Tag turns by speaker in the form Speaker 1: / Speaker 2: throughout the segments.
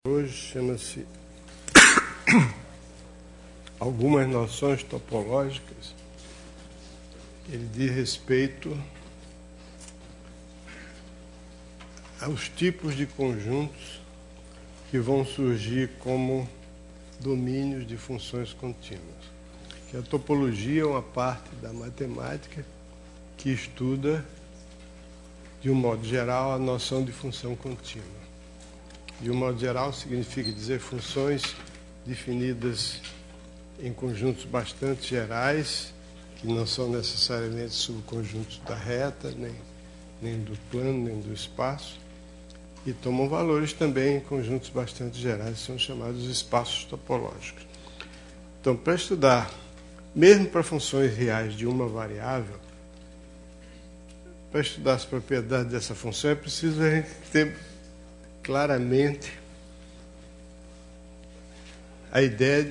Speaker 1: Hoje chama-se Algumas Noções Topológicas. Ele diz respeito aos tipos de conjuntos que vão surgir como domínios de funções contínuas. Que a topologia é uma parte da matemática que estuda, de um modo geral, a noção de função contínua. De um modo geral, significa dizer funções definidas em conjuntos bastante gerais, que não são necessariamente subconjuntos da reta, nem do plano, nem do espaço, e tomam valores também em conjuntos bastante gerais, que são chamados espaços topológicos. Então, para estudar, mesmo para funções reais de uma variável, para estudar as propriedades dessa função, é preciso a gente ter claramente a ideia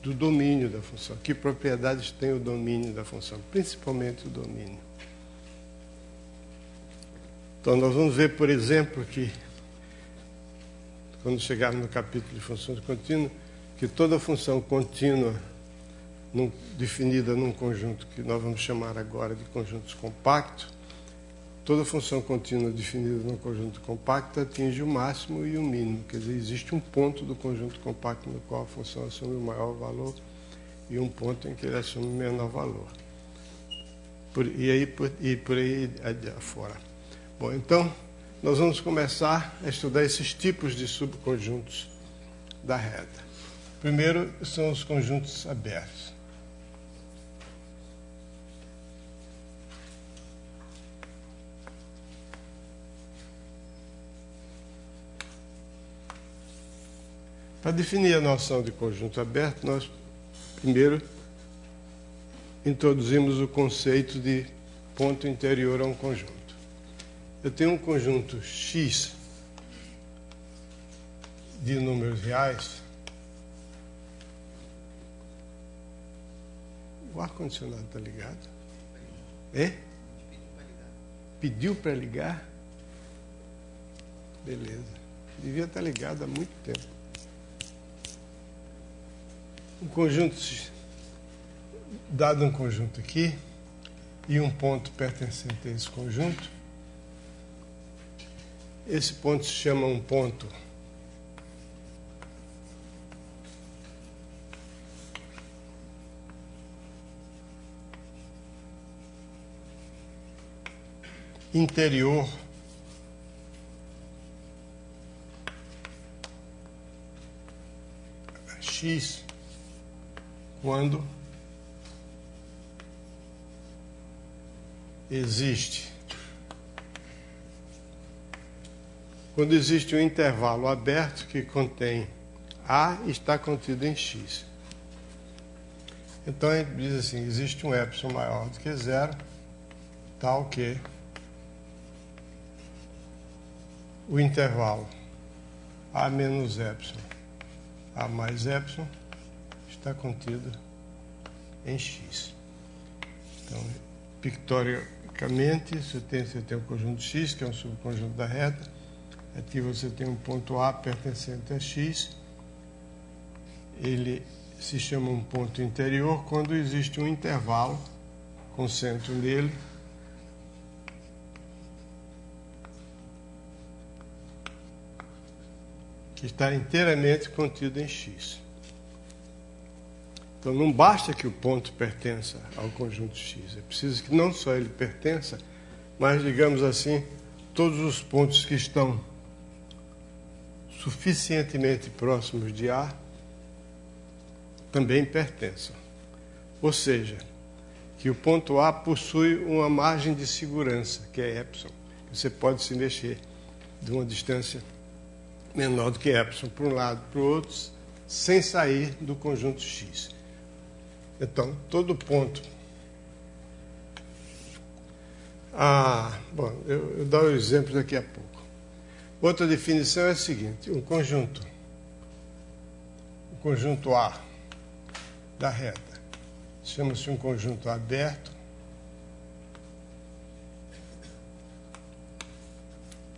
Speaker 1: do domínio da função. Que propriedades tem o domínio da função? Principalmente o domínio. Então, nós vamos ver, por exemplo, que, quando chegarmos no capítulo de funções contínuas, que toda função contínua definida num conjunto que nós vamos chamar agora de conjuntos compactos, toda função contínua definida num conjunto compacto atinge o máximo e o mínimo. Quer dizer, existe um ponto do conjunto compacto no qual a função assume o maior valor e um ponto em que ele assume o menor valor. Por aí afora. Bom, então, nós vamos começar a estudar esses tipos de subconjuntos da reta. Primeiro são os conjuntos abertos. Para definir a noção de conjunto aberto, nós primeiro introduzimos o conceito de ponto interior a um conjunto. Eu tenho um conjunto X de números reais. O ar-condicionado está ligado? É? Pediu para ligar? Beleza. Devia estar ligado há muito tempo. Um conjunto, dado um conjunto aqui, e um ponto pertencente a esse conjunto, esse ponto se chama um ponto interior X, quando existe um intervalo aberto que contém A e está contido em X. Então a gente diz assim, existe um epsilon maior do que zero, tal que o intervalo A menos epsilon, A mais epsilon, está contido em X. Então, pictoricamente, você tem um conjunto X, que é um subconjunto da reta. Aqui você tem um ponto A pertencente a X. Ele se chama um ponto interior quando existe um intervalo com centro nele que está inteiramente contido em X. Então, não basta que o ponto pertença ao conjunto X. É preciso que não só ele pertença, mas, digamos assim, todos os pontos que estão suficientemente próximos de A também pertençam. Ou seja, que o ponto A possui uma margem de segurança, que é epsilon. Você pode se mexer de uma distância menor do que epsilon para um lado para o outro, sem sair do conjunto X. Então, todo ponto... eu dou o exemplo daqui a pouco. Outra definição é a seguinte, o conjunto A da reta chama-se um conjunto aberto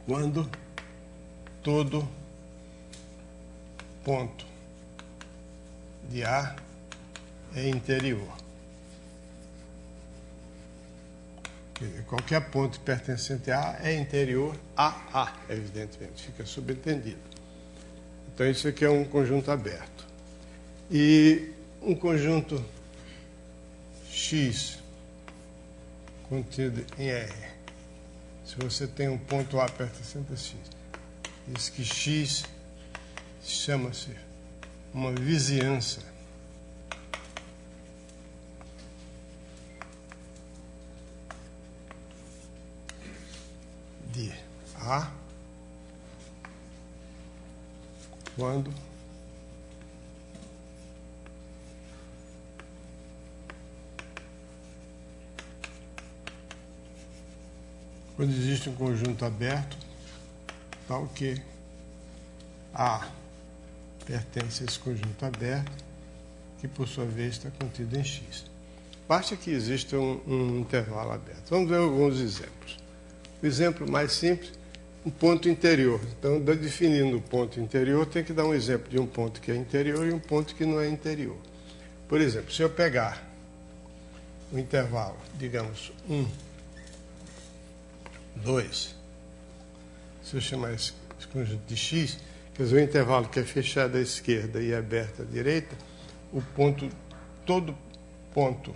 Speaker 1: quando todo ponto de A é interior. Quer dizer, qualquer ponto pertencente a A é interior a A, evidentemente, fica subentendido. Então, isso aqui é um conjunto aberto. E um conjunto X contido em R. Se você tem um ponto A pertencente a X, diz que X chama-se uma vizinhança de A quando existe um conjunto aberto tal que A pertence a esse conjunto aberto, que por sua vez está contido em X. Basta que exista um intervalo aberto. Vamos ver alguns exemplos. O exemplo mais simples, um ponto interior. Então, definindo o ponto interior, tem que dar um exemplo de um ponto que é interior e um ponto que não é interior. Por exemplo, se eu pegar o intervalo, digamos, 1, 2, se eu chamar esse conjunto de X, quer dizer, o intervalo que é fechado à esquerda e aberto à direita, o ponto, todo ponto,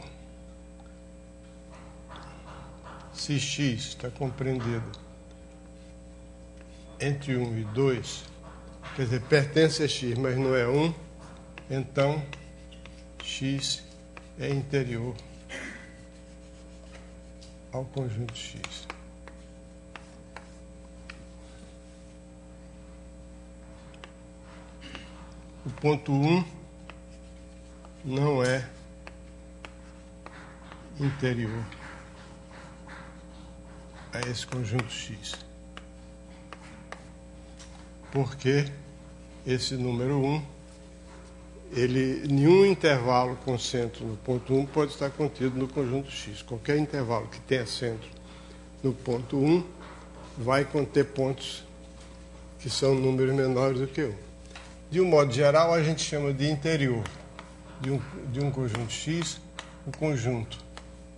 Speaker 1: se X está compreendido entre 1 e 2, quer dizer, pertence a X, mas não é 1, então X é interior ao conjunto X. O ponto 1 não é interior a esse conjunto X. Porque esse número 1, nenhum intervalo com centro no ponto 1 pode estar contido no conjunto X. Qualquer intervalo que tenha centro no ponto 1 vai conter pontos que são números menores do que 1. De um modo geral, a gente chama de interior de um conjunto X o conjunto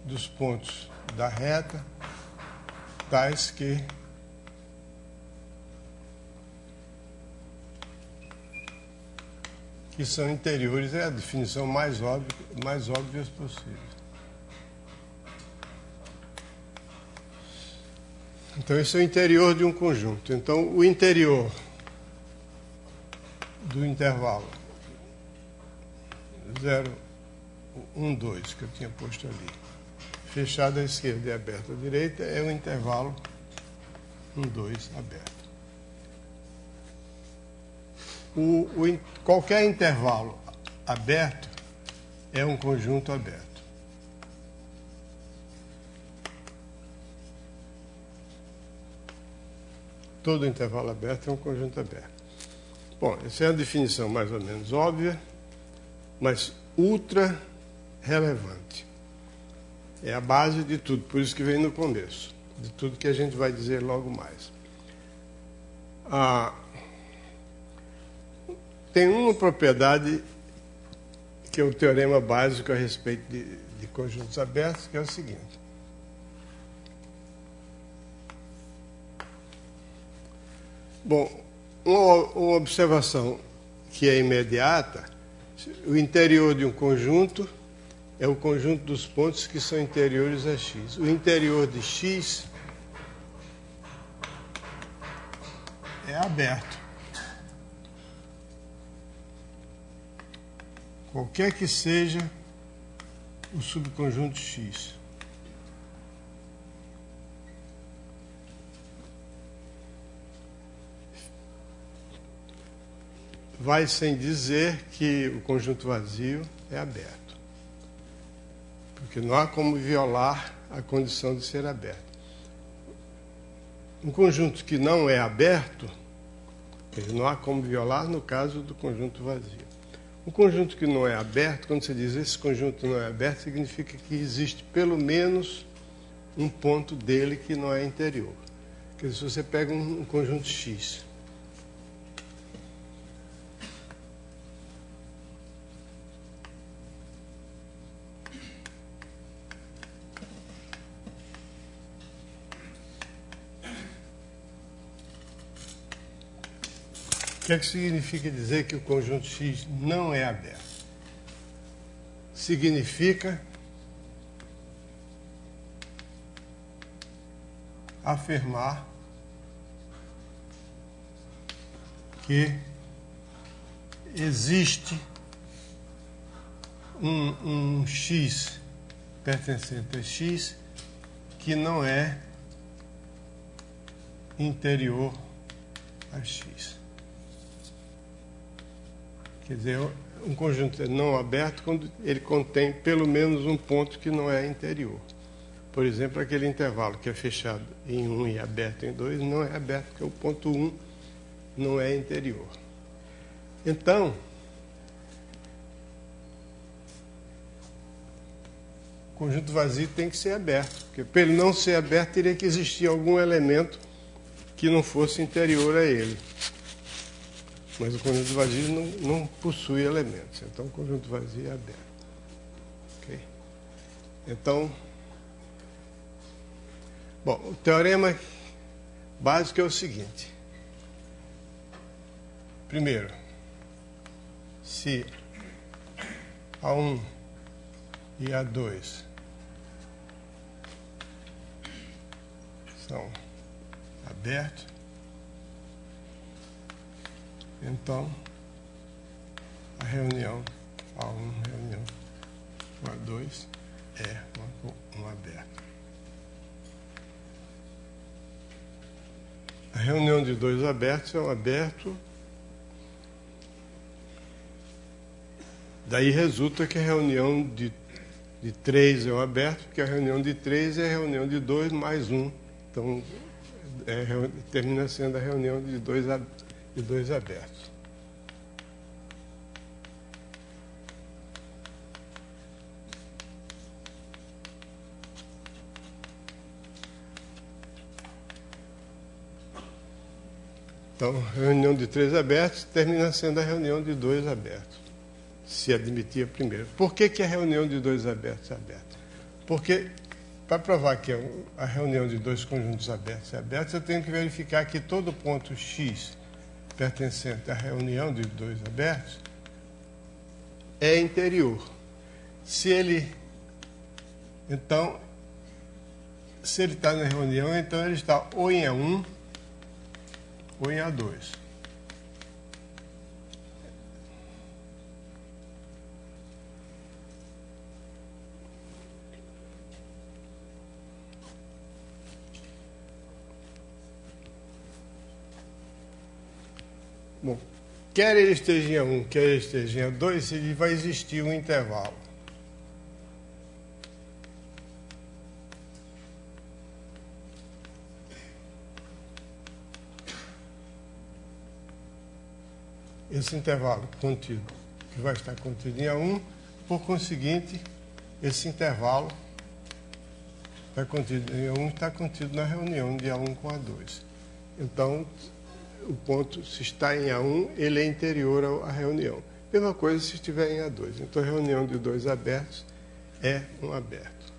Speaker 1: dos pontos da reta tais que são interiores, é a definição mais óbvia possível. Então, esse é o interior de um conjunto. Então, o interior do intervalo 0, 1, 2, que eu tinha posto ali, fechado à esquerda e aberto à direita, é o intervalo 1, 2 aberto. Qualquer intervalo aberto é um conjunto aberto. Todo intervalo aberto é um conjunto aberto. Bom, essa é a definição mais ou menos óbvia, mas ultra relevante. É a base de tudo, por isso que vem no começo, de tudo que a gente vai dizer logo mais. Tem uma propriedade que é o teorema básico a respeito de conjuntos abertos, que é o seguinte. Bom, uma observação que é imediata, o interior de um conjunto é o conjunto dos pontos que são interiores a X. O interior de X é aberto. Qualquer que seja o subconjunto X. Vai sem dizer que o conjunto vazio é aberto. Porque não há como violar a condição de ser aberto. Um conjunto que não é aberto, não há como violar no caso do conjunto vazio. Um conjunto que não é aberto, quando você diz esse conjunto não é aberto, significa que existe pelo menos um ponto dele que não é interior. Quer dizer, se você pega um conjunto X, que é que significa dizer que o conjunto X não é aberto? Significa afirmar que existe um X pertencente a X que não é interior a X. Quer dizer, um conjunto não aberto quando ele contém pelo menos um ponto que não é interior. Por exemplo, aquele intervalo que é fechado em 1 e aberto em 2 não é aberto porque o ponto 1 não é interior. Então, o conjunto vazio tem que ser aberto, porque para ele não ser aberto teria que existir algum elemento que não fosse interior a ele. Mas o conjunto vazio não possui elementos, então o conjunto vazio é aberto. Okay? Então, bom, o teorema básico é o seguinte. Primeiro, se A1 e A2 são abertos, então a reunião A1, reunião com A2 é um aberto. A reunião de dois abertos é um aberto. Daí resulta que a reunião de 3 é um aberto, porque a reunião de 3 é a reunião de 2 mais 1. Então, termina sendo a reunião de dois abertos. Então, a reunião de 3 abertos termina sendo a reunião de 2 abertos. Se admitir primeiro. Por que a reunião de 2 abertos é aberta? Porque, para provar que a reunião de 2 conjuntos abertos é aberta, eu tenho que verificar que todo ponto X pertencente à reunião de 2 abertos é interior. Se ele está na reunião, então ele está ou em A1 ou em A2. Bom, quer ele esteja em A1, quer ele esteja em A2, ele vai existir um intervalo. Esse intervalo contido, que vai estar contido em A1, por conseguinte, esse intervalo está contido em A1 está contido na reunião de A1 com A2. Então, o ponto, se está em A1, ele é interior à reunião. Mesma coisa se estiver em A2. Então, a reunião de 2 abertos é um aberto.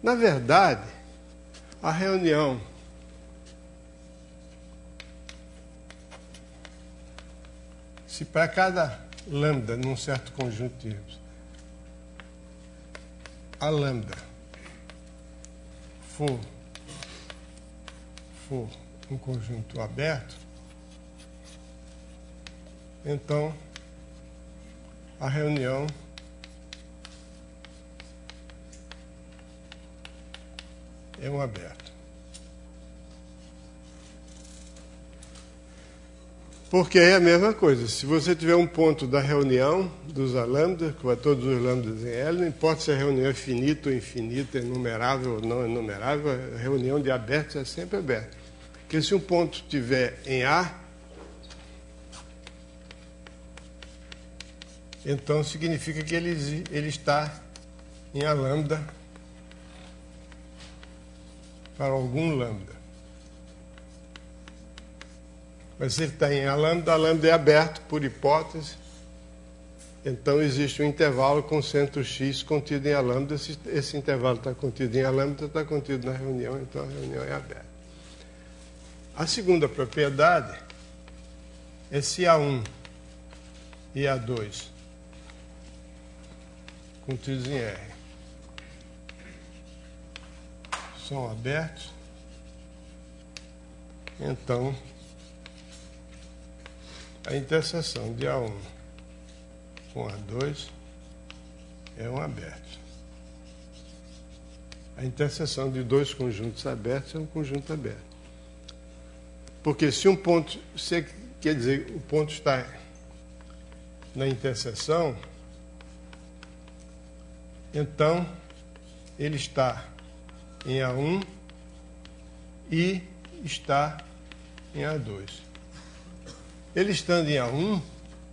Speaker 1: Na verdade, a reunião se para cada lambda num certo conjunto de termos, a lambda for um conjunto aberto, então a reunião é um aberto. Porque é a mesma coisa. Se você tiver um ponto da reunião dos lambda, com todos os lambdas em L, não importa se a reunião é finita ou infinita, é numerável ou não é numerável, a reunião de abertos é sempre aberta. Porque se um ponto estiver em A, então significa que ele está em A lambda para algum lambda. Mas se ele está em A lambda é aberto por hipótese, então existe um intervalo com centro X contido em A lambda. Se esse intervalo está contido em A lambda, está contido na reunião, então a reunião é aberta. A segunda propriedade é se A1 e A2 contidos em R são abertos, então a interseção de A1 com A2 é um aberto. A interseção de dois conjuntos abertos é um conjunto aberto. Porque se um ponto, quer dizer, o ponto está na interseção, então ele está em A1 e está em A2. Ele estando em A1,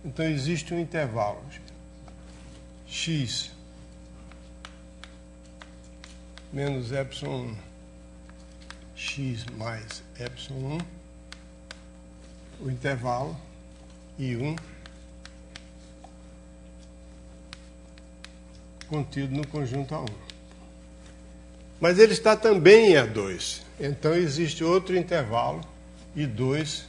Speaker 1: então existe um intervalo x menos epsilon 1, x mais epsilon 1, o intervalo I1 contido no conjunto A1. Mas ele está também em A2. Então existe outro intervalo, I2,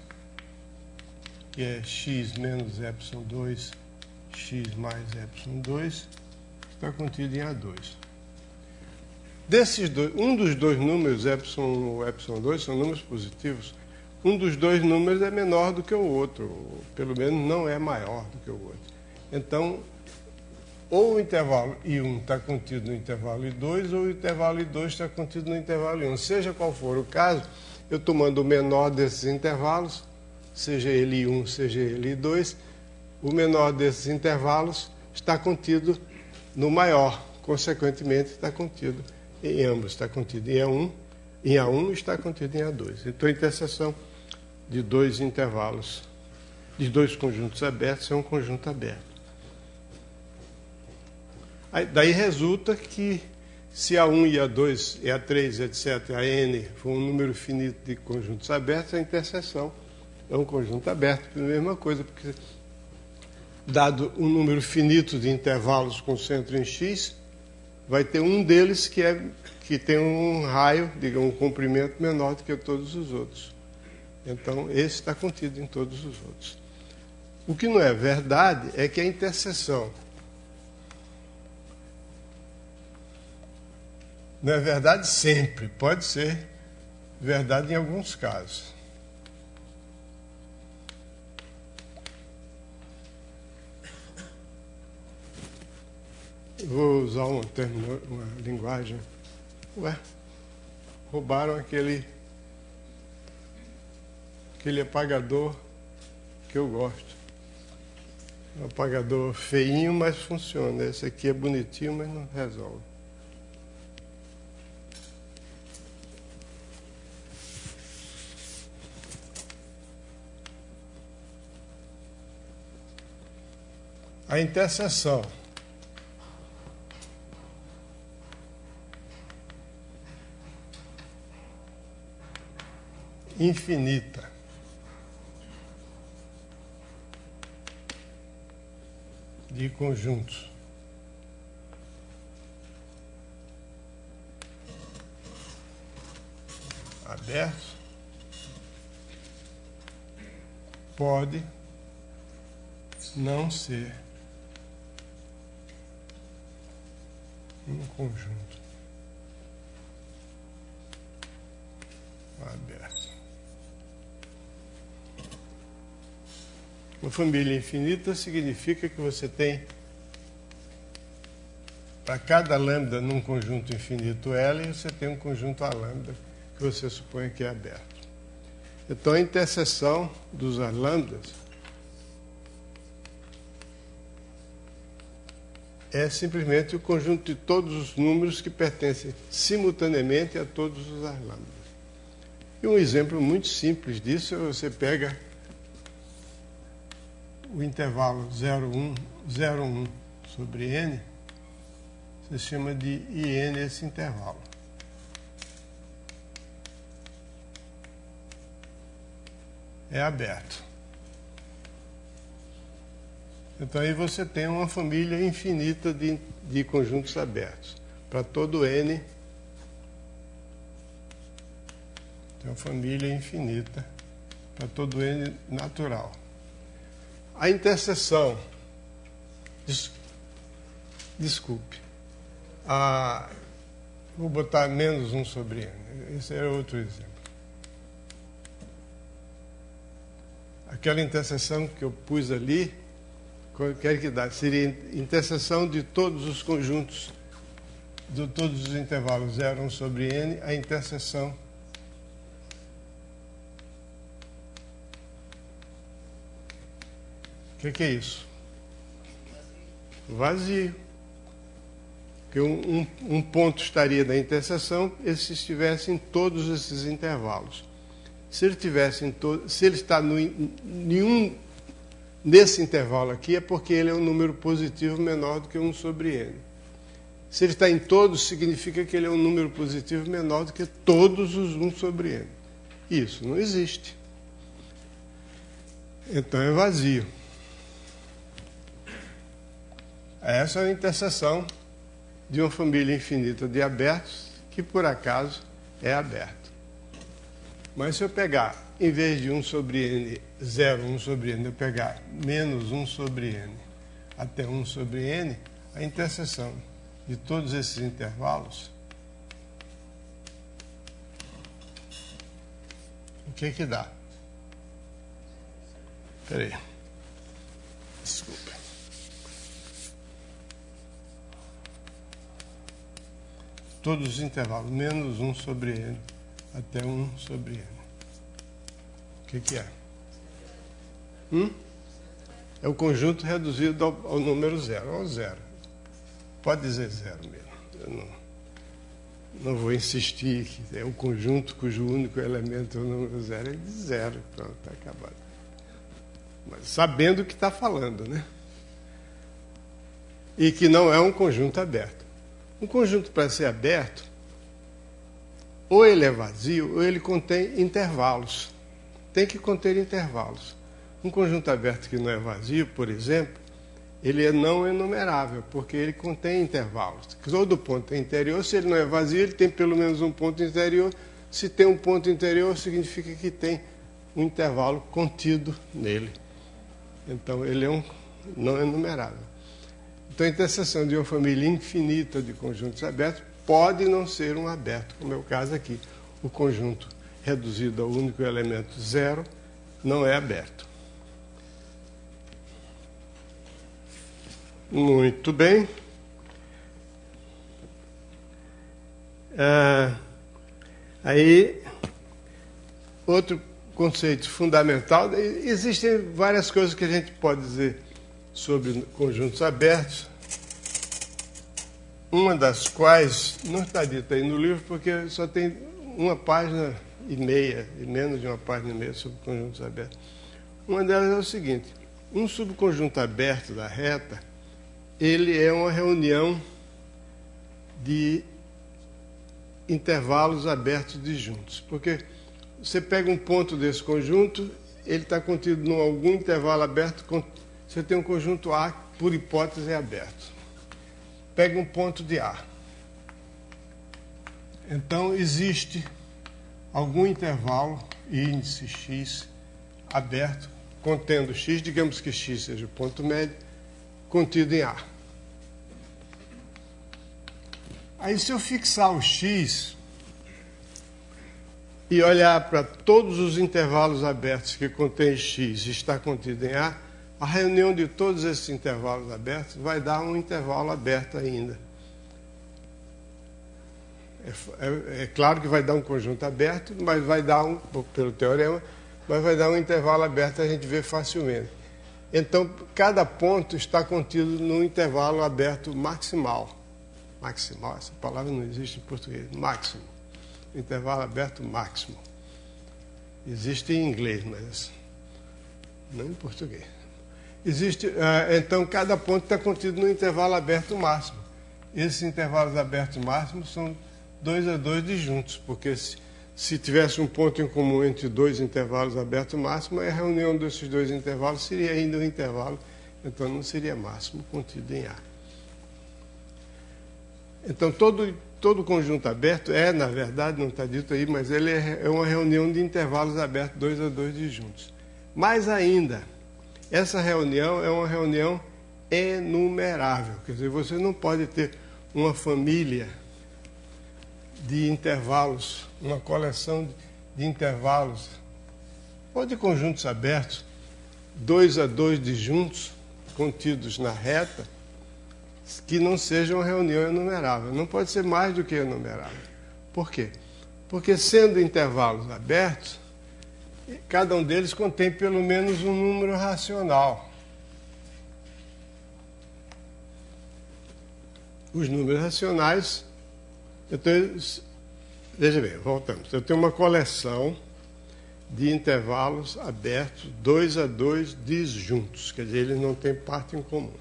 Speaker 1: que é x menos epsilon 2, x mais epsilon 2, está contido em A2. Desses dois, um dos dois números, epsilon 1 ou epsilon 2, são números positivos. Um dos dois números é menor do que o outro, ou pelo menos não é maior do que o outro. Então, ou o intervalo I1 está contido no intervalo I2, ou o intervalo I2 está contido no intervalo I1. Seja qual for o caso, eu tomando o menor desses intervalos, seja ele I1, seja ele I2, o menor desses intervalos está contido no maior, consequentemente está contido em ambos, está contido em A1 e está contido em A2. Então a interseção de dois intervalos, de dois conjuntos abertos, é um conjunto aberto. Aí, daí resulta que se A1 e A2, e A3, etc., a N for um número finito de conjuntos abertos, a interseção é um conjunto aberto, a mesma coisa, porque dado um número finito de intervalos com centro em X, vai ter um deles que tem um raio, digamos, um comprimento menor do que todos os outros. Então, esse está contido em todos os outros. O que não é verdade é que a interseção não é verdade sempre, pode ser verdade em alguns casos. Vou usar uma linguagem. Roubaram aquele apagador que eu gosto. Um apagador feinho, mas funciona. Esse aqui é bonitinho, mas não resolve. A interseção infinita de conjuntos abertos pode não ser um conjunto aberto. Uma família infinita significa que você tem, para cada lambda num conjunto infinito L, você tem um conjunto A lambda que você supõe que é aberto. Então, a interseção dos A lambdas é simplesmente o conjunto de todos os números que pertencem simultaneamente a todos os A lambdas. E um exemplo muito simples disso é você pega o intervalo 0,1 sobre n, você chama de IN esse intervalo. É aberto. Então aí você tem uma família infinita de conjuntos abertos. Para todo n, tem uma família infinita, para todo n natural. a interseção, desculpe, vou botar menos 1 sobre n. Esse é outro exemplo. Aquela interseção que eu pus ali, quero que dá, seria interseção de todos os conjuntos, de todos os intervalos 0, 1 sobre n, a interseção o que é isso? Vazio. Porque um ponto estaria na interseção se estivesse em todos esses intervalos. Se ele está nesse intervalo aqui, é porque ele é um número positivo menor do que 1 sobre n. Se ele está em todos, significa que ele é um número positivo menor do que todos os 1 sobre n. Isso não existe. Então é vazio. Essa é a interseção de uma família infinita de abertos, que por acaso é aberto. Mas se eu pegar, em vez de 1 sobre n, 0, 1 sobre n, eu pegar menos 1 sobre n até 1 sobre n, a interseção de todos esses intervalos, o que que dá? Espera aí. Desculpa. Todos os intervalos, menos 1 sobre n até 1 sobre n. O que é? É o conjunto reduzido ao número 0, ao 0. Pode dizer 0 mesmo. Eu não vou insistir que é um conjunto cujo único elemento é o número 0. Ele diz 0, pronto, está acabado. Mas sabendo o que está falando, né? E que não é um conjunto aberto. Um conjunto, para ser aberto, ou ele é vazio, ou ele contém intervalos. Tem que conter intervalos. Um conjunto aberto que não é vazio, por exemplo, ele é não enumerável, porque ele contém intervalos. Todo ponto é interior, se ele não é vazio, ele tem pelo menos um ponto interior. Se tem um ponto interior, significa que tem um intervalo contido nele. Então, ele é um não enumerável. Então, a interseção de uma família infinita de conjuntos abertos pode não ser um aberto, como é o caso aqui. O conjunto reduzido ao único elemento 0 não é aberto. Muito bem. Aí, outro conceito fundamental, existem várias coisas que a gente pode dizer sobre conjuntos abertos, uma das quais não está dita aí no livro, porque só tem uma página e meia, e menos de uma página e meia sobre conjuntos abertos. Uma delas é o seguinte: um subconjunto aberto da reta, ele é uma reunião de intervalos abertos disjuntos, porque você pega um ponto desse conjunto, ele está contido em algum intervalo aberto. Você tem um conjunto A, por hipótese, é aberto. Pega um ponto de A. Então, existe algum intervalo, índice x, aberto, contendo x, digamos que x seja o ponto médio, contido em A. Aí, se eu fixar o x e olhar para todos os intervalos abertos que contêm x e está contido em a reunião de todos esses intervalos abertos vai dar um intervalo aberto ainda. É claro que vai dar um conjunto aberto, mas vai dar pelo teorema, mas vai dar um intervalo aberto, a gente vê facilmente. Então, cada ponto está contido num intervalo aberto maximal. Maximal, essa palavra não existe em português. Máximo. Intervalo aberto máximo. Existe em inglês, mas não em português. Então, cada ponto está contido no intervalo aberto máximo. Esses intervalos abertos máximos são 2 a 2 disjuntos, porque se tivesse um ponto em comum entre dois intervalos abertos máximos, a reunião desses dois intervalos seria ainda um intervalo, então não seria máximo contido em A. Então, todo conjunto aberto na verdade, não está dito aí, mas ele é uma reunião de intervalos abertos 2 a 2 disjuntos. Mais ainda, essa reunião é uma reunião enumerável. Quer dizer, você não pode ter uma família de intervalos, uma coleção de intervalos, ou de conjuntos abertos, 2 a 2 disjuntos, contidos na reta, que não seja uma reunião enumerável. Não pode ser mais do que enumerável. Por quê? Porque, sendo intervalos abertos, cada um deles contém pelo menos um número racional. Os números racionais, veja bem, voltamos. Eu tenho uma coleção de intervalos abertos, 2 a 2 disjuntos, quer dizer, eles não têm parte em comum.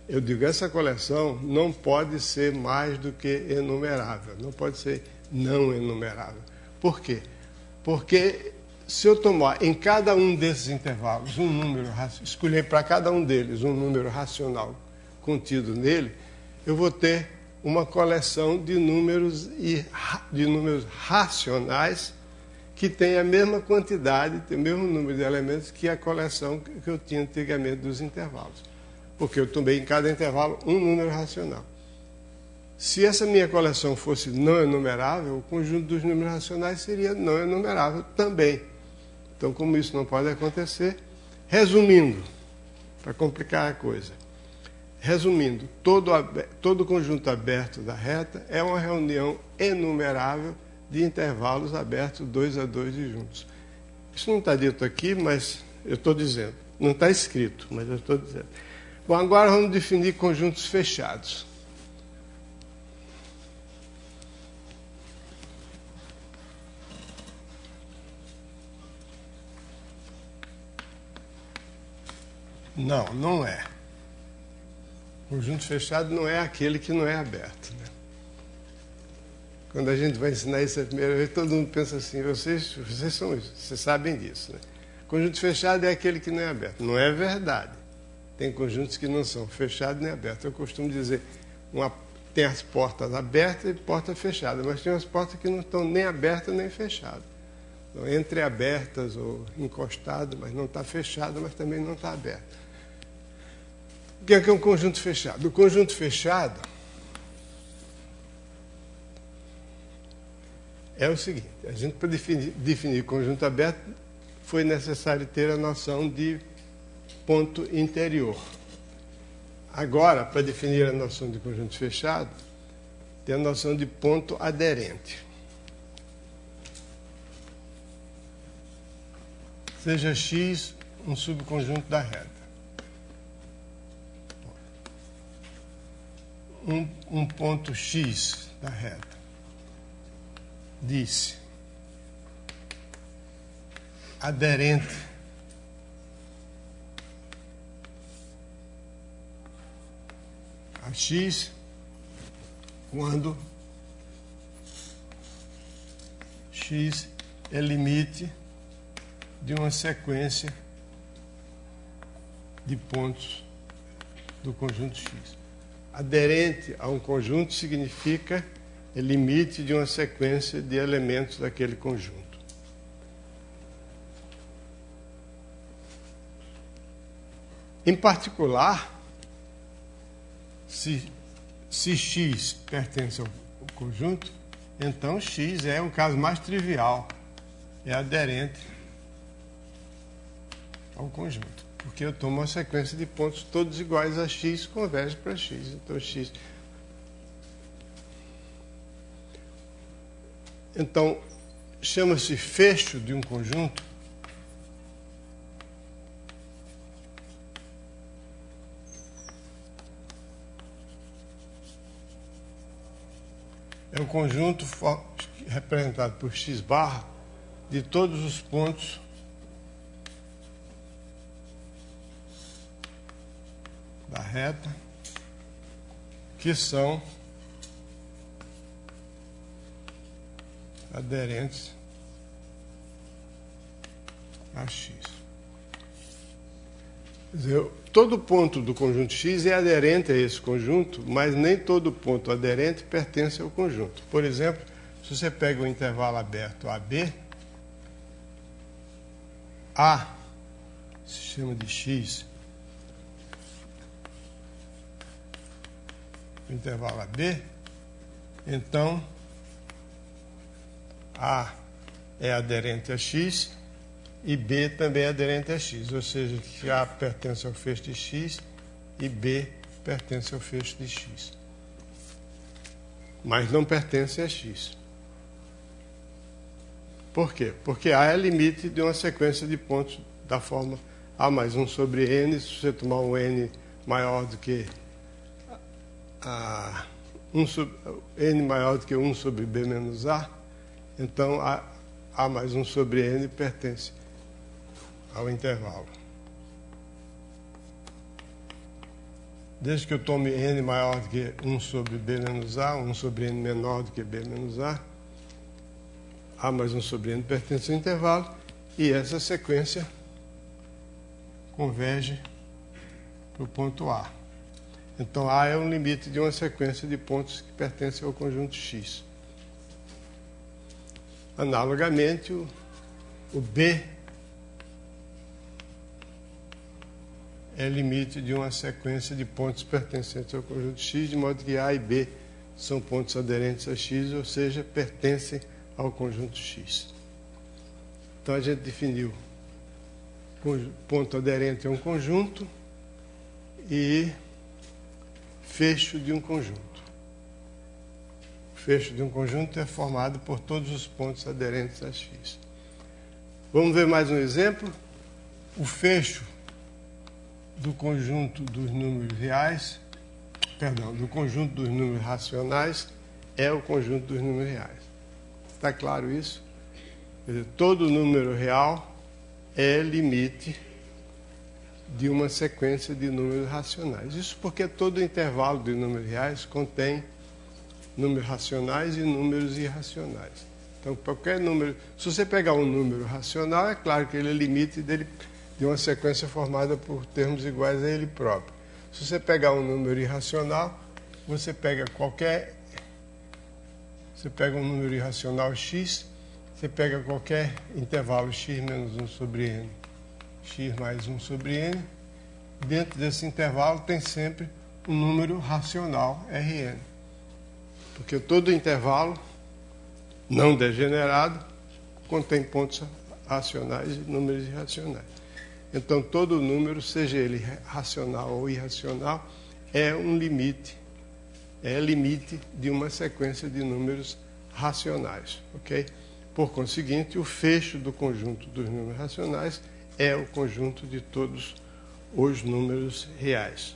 Speaker 1: Eu digo, essa coleção não pode ser mais do que enumerável, não pode ser não enumerável. Por quê? Porque se eu tomar em cada um desses intervalos um número, escolher para cada um deles um número racional contido nele, eu vou ter uma coleção de números racionais que tem a mesma quantidade, tem o mesmo número de elementos que a coleção que eu tinha antigamente dos intervalos. Porque eu tomei em cada intervalo um número racional. Se essa minha coleção fosse não enumerável, o conjunto dos números racionais seria não enumerável também. Então, como isso não pode acontecer, resumindo, para complicar a coisa, resumindo, todo conjunto aberto da reta é uma reunião enumerável de intervalos abertos 2 a 2 disjuntos. Isso não está dito aqui, mas eu estou dizendo. Não está escrito, mas eu estou dizendo. Bom, agora vamos definir conjuntos fechados. Não, não é. Conjunto fechado não é aquele que não é aberto, né? Quando a gente vai ensinar isso a primeira vez, todo mundo pensa assim, vocês são isso, vocês sabem disso, né? Conjunto fechado é aquele que não é aberto. Não é verdade. Tem conjuntos que não são fechados nem abertos. Eu costumo dizer, tem as portas abertas e portas fechadas, mas tem umas portas que não estão nem abertas nem fechadas. Então, entreabertas ou encostadas, mas não está fechado, mas também não está aberto. O que é um conjunto fechado? O conjunto fechado é o seguinte, a gente, para definir conjunto aberto, foi necessário ter a noção de ponto interior. Agora, para definir a noção de conjunto fechado, tem a noção de ponto aderente. Seja X um subconjunto da reta. Um ponto X da reta. Disse aderente a X quando X é limite de uma sequência de pontos do conjunto X. Aderente a um conjunto significa limite de uma sequência de elementos daquele conjunto. Em particular, se X pertence ao conjunto, então X é o caso mais trivial, é aderente ao conjunto, porque eu tomo uma sequência de pontos todos iguais a X, converge para X. Então, X. Então, chama-se fecho de um conjunto é um conjunto representado por X barra de todos os pontos da reta que são aderentes a X. Quer dizer, todo ponto do conjunto X é aderente a esse conjunto, mas nem todo ponto aderente pertence ao conjunto. Por exemplo, se você pega o intervalo aberto AB, A sistema de X, o intervalo AB, então A é aderente a X e B também é aderente a X, ou seja, que A pertence ao feixe de X e B pertence ao feixe de X, mas não pertence a X. Por quê? Porque A é limite de uma sequência de pontos da forma A mais 1 sobre N. Se você tomar um N maior do que N maior do que 1 sobre B menos A, então A mais 1 sobre N pertence ao intervalo. Desde que eu tome N maior do que 1 sobre B menos A, 1 sobre N menor do que B menos A mais 1 sobre N pertence ao intervalo, e essa sequência converge para o ponto A. Então, A é um limite de uma sequência de pontos que pertencem ao conjunto X. Analogamente, o B é limite de uma sequência de pontos pertencentes ao conjunto X, de modo que A e B são pontos aderentes a X, ou seja, pertencem ao conjunto X. Então, a gente definiu ponto aderente a um conjunto e fecho de um conjunto. O fecho de um conjunto é formado por todos os pontos aderentes a X. Vamos ver mais um exemplo. O fecho do conjunto dos números reais, do conjunto dos números racionais é o conjunto dos números reais. Está claro isso? Quer dizer, todo número real é limite de uma sequência de números racionais. Isso porque todo intervalo de números reais contém números racionais e números irracionais. Então, qualquer número, se você pegar um número racional, é claro que ele é limite dele, de uma sequência formada por termos iguais a ele próprio. Se você pegar um número irracional, você pega um número irracional x, você pega qualquer intervalo x menos 1 sobre n, x mais 1 sobre n, dentro desse intervalo tem sempre um número racional Rn. Porque todo intervalo não degenerado contém pontos racionais e números irracionais. Então, todo número, seja ele racional ou irracional, é um limite, é limite de uma sequência de números racionais, ok? Por conseguinte, o fecho do conjunto dos números racionais é o conjunto de todos os números reais.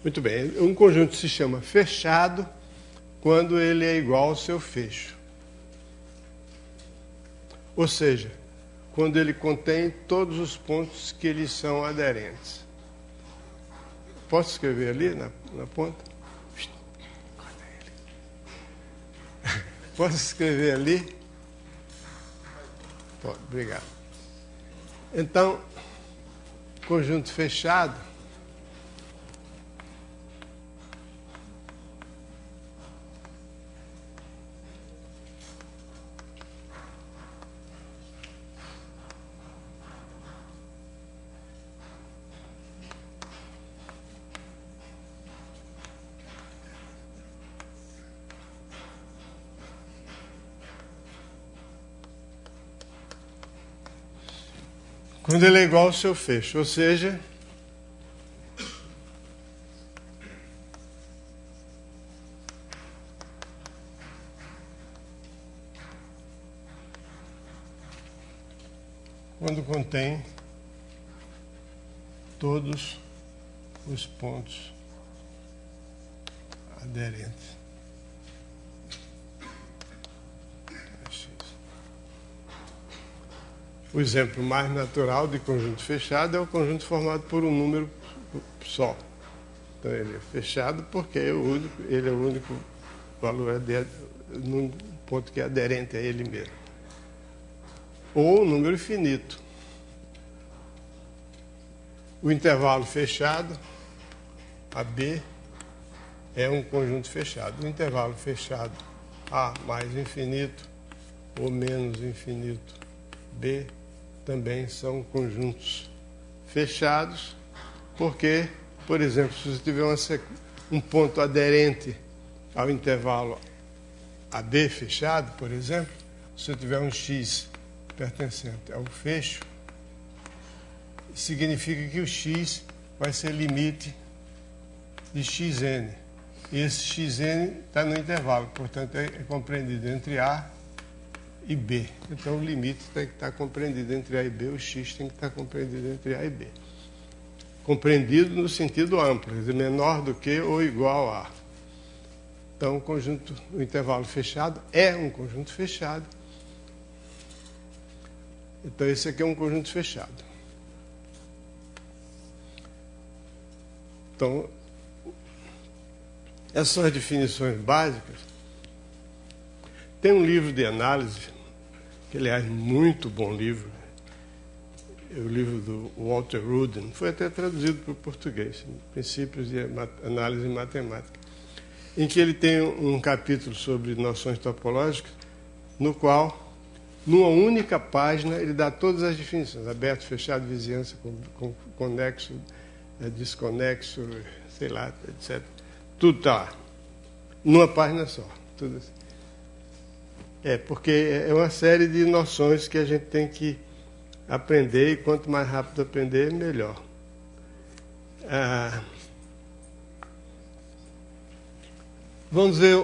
Speaker 1: Muito bem, um conjunto se chama fechado quando ele é igual ao seu fecho. Ou seja, quando ele contém todos os pontos que lhes são aderentes. Posso escrever ali na ponta? Posso escrever ali? Pode, obrigado. Então, conjunto fechado quando ele é igual ao seu fecho, ou seja, quando contém todos os pontos aderentes. O exemplo mais natural de conjunto fechado é o conjunto formado por um número só. Então, ele é fechado porque ele é o único valor num ponto que é aderente a ele mesmo. Ou um número finito. O intervalo fechado, AB, é um conjunto fechado. O intervalo fechado, A mais infinito, ou menos infinito B também são conjuntos fechados, porque, por exemplo, se você tiver um ponto aderente ao intervalo AB fechado, por exemplo, se você tiver um X pertencente ao fecho, significa que o X vai ser limite de Xn. E esse Xn está no intervalo, portanto é compreendido entre A e B. Então o limite tem que estar compreendido entre A e B, o X tem que estar compreendido entre A e B. Compreendido no sentido amplo, quer dizer, menor do que ou igual a. Então o intervalo fechado é um conjunto fechado. Então esse aqui é um conjunto fechado. Então, essas são as definições básicas. Tem um livro de análise, que aliás é muito bom livro, é o livro do Walter Rudin, foi até traduzido para o português, Princípios de Análise Matemática, em que ele tem um capítulo sobre noções topológicas, no qual, numa única página, ele dá todas as definições, aberto, fechado, vizinhança, conexo, desconexo, sei lá, etc. Tudo está lá, numa página só. Tudo assim. Porque é uma série de noções que a gente tem que aprender, e quanto mais rápido aprender, melhor. Vamos ver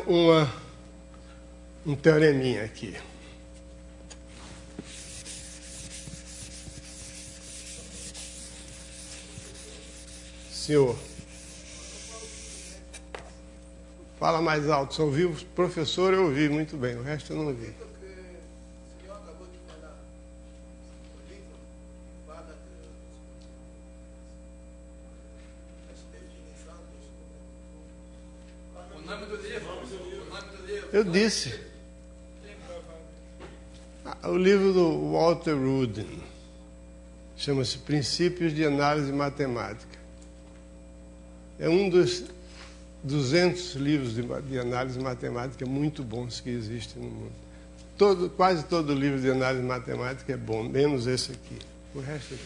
Speaker 1: um teoreminha aqui. Senhor, fala mais alto. Só ouvi o professor, eu ouvi muito bem, o resto eu não ouvi. Eu disse. O livro do Walter Rudin chama-se Princípios de Análise Matemática. É um dos 200 livros de análise matemática muito bons que existem no mundo. Quase todo livro de análise matemática é bom, menos esse aqui. O resto é...